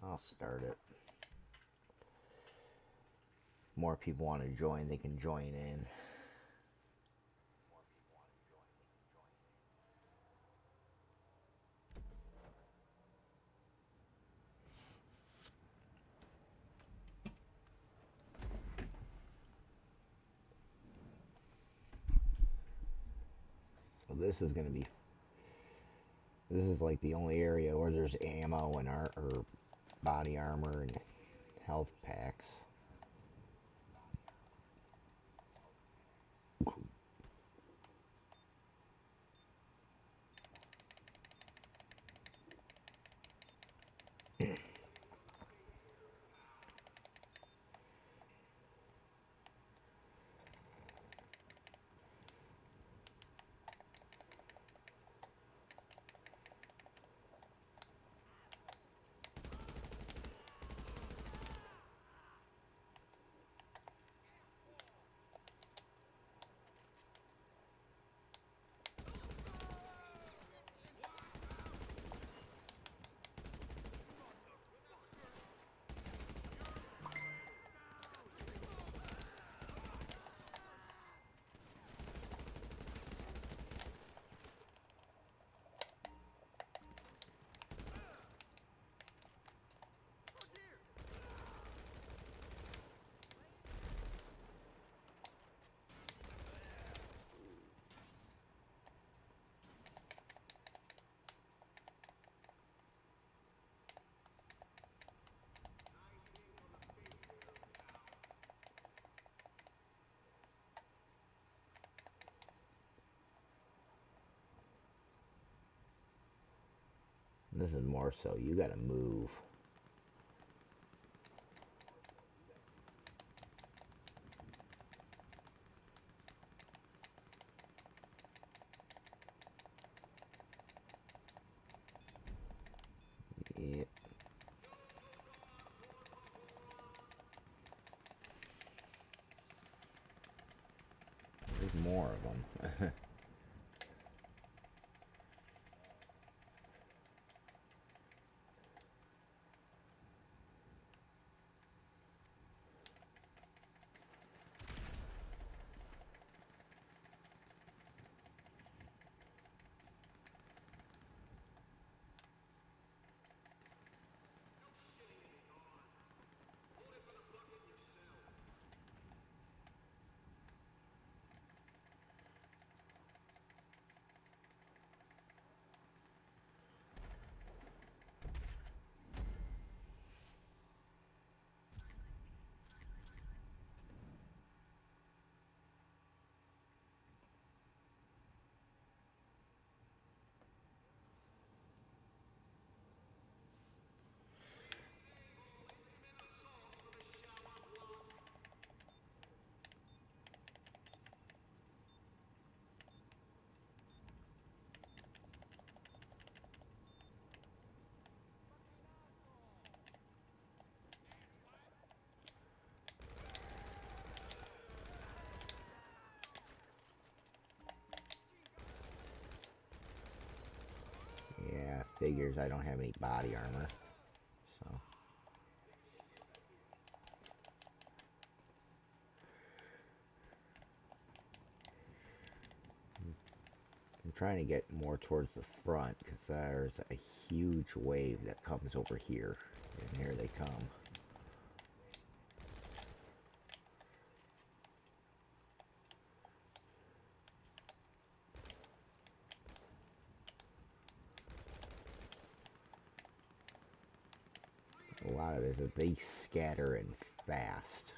I'll start it. More people want to join, they can join in. So this is going to be, this is like the only area where there's ammo and or body armor and health packs. This is more so. You gotta move. Yeah. There's more of them. Yeah, figures I don't have any body armor. So. I'm trying to get more towards the front because there's a huge wave that comes over here. And here they come. A lot of it is that they scatter and fast.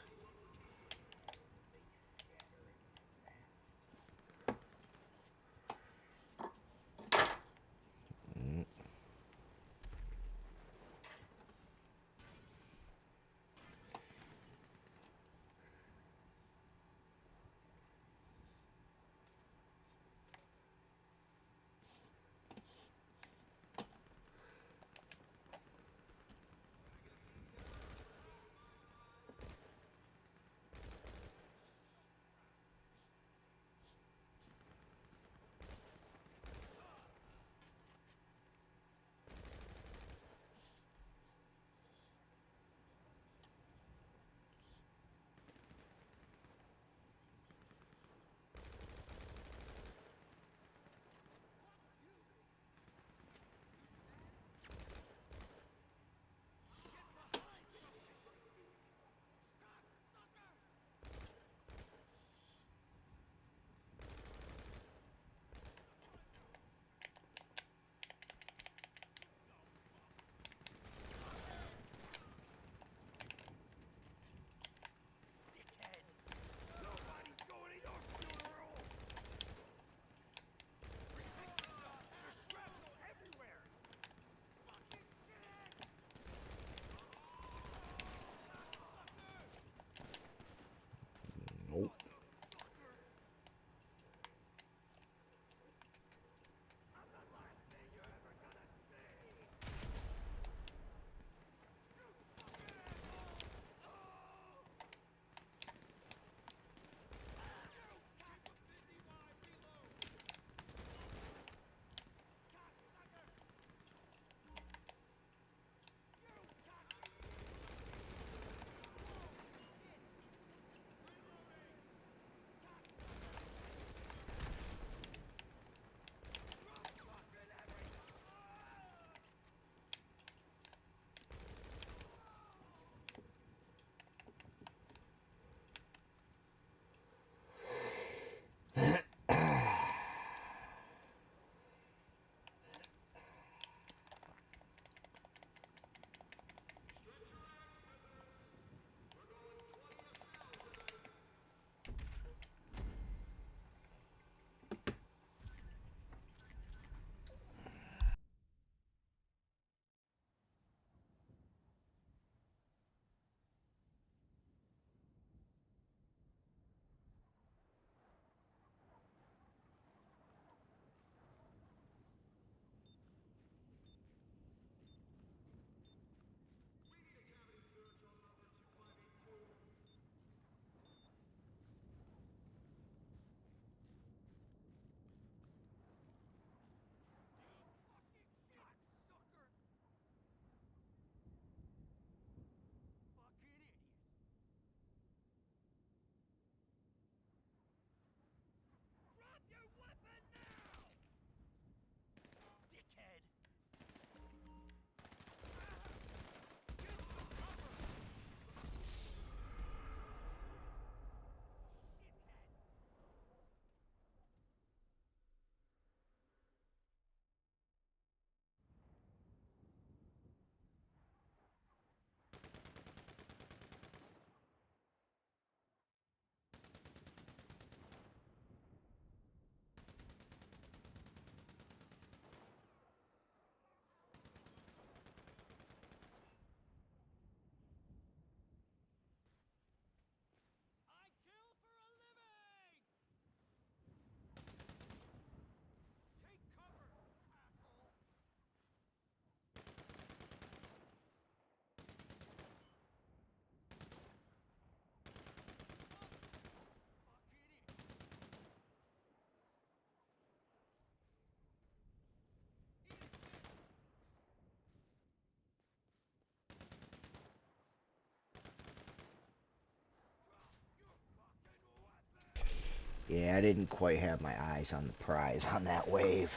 Yeah, I didn't quite have my eyes on the prize on that wave.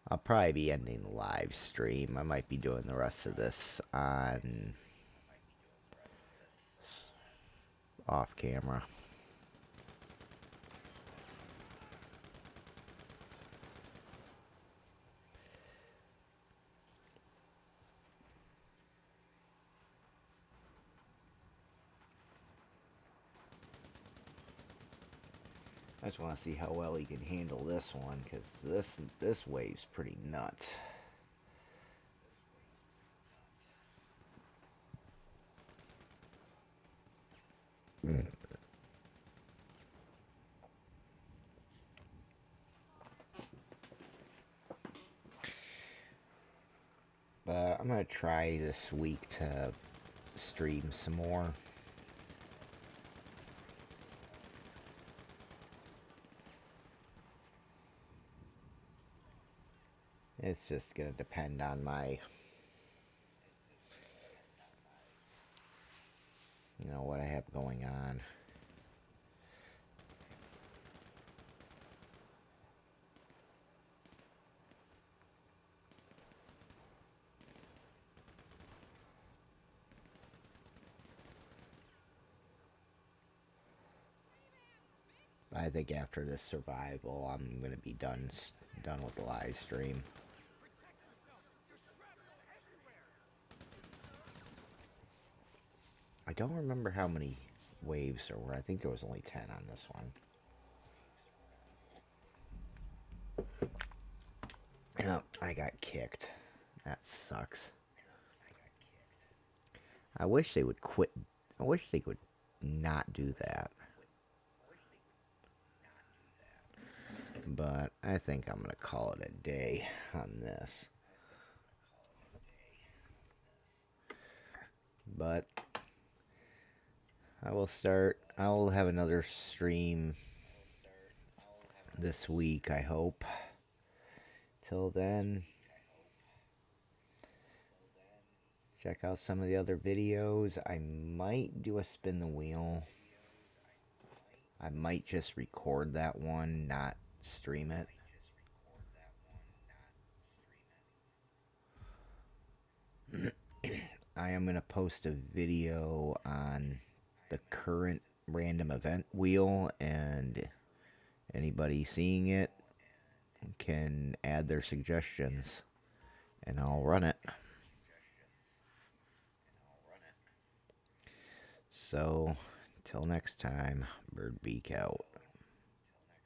I'll probably be ending the live stream. I might be doing the rest of this on off camera. I just want to see how well he can handle this one, because this wave's pretty nuts. But I'm going to try this week to stream some more. It's just going to depend on my, what I have going on. I think after this survival, I'm going to be done with the live stream. I don't remember how many waves there were. I think there was only 10 on this one. Yeah, I got kicked. That sucks. I wish they would quit. I wish they would not do that. But I think I'm going to call it a day on this. But I will have another stream this week, I hope. Till then, check out some of the other videos. I might do a spin the wheel. I might just record that one, not stream it. I am going to post a video on the current random event wheel, and anybody seeing it can add their suggestions, and I'll run it. So, till next time, Birdbeak out.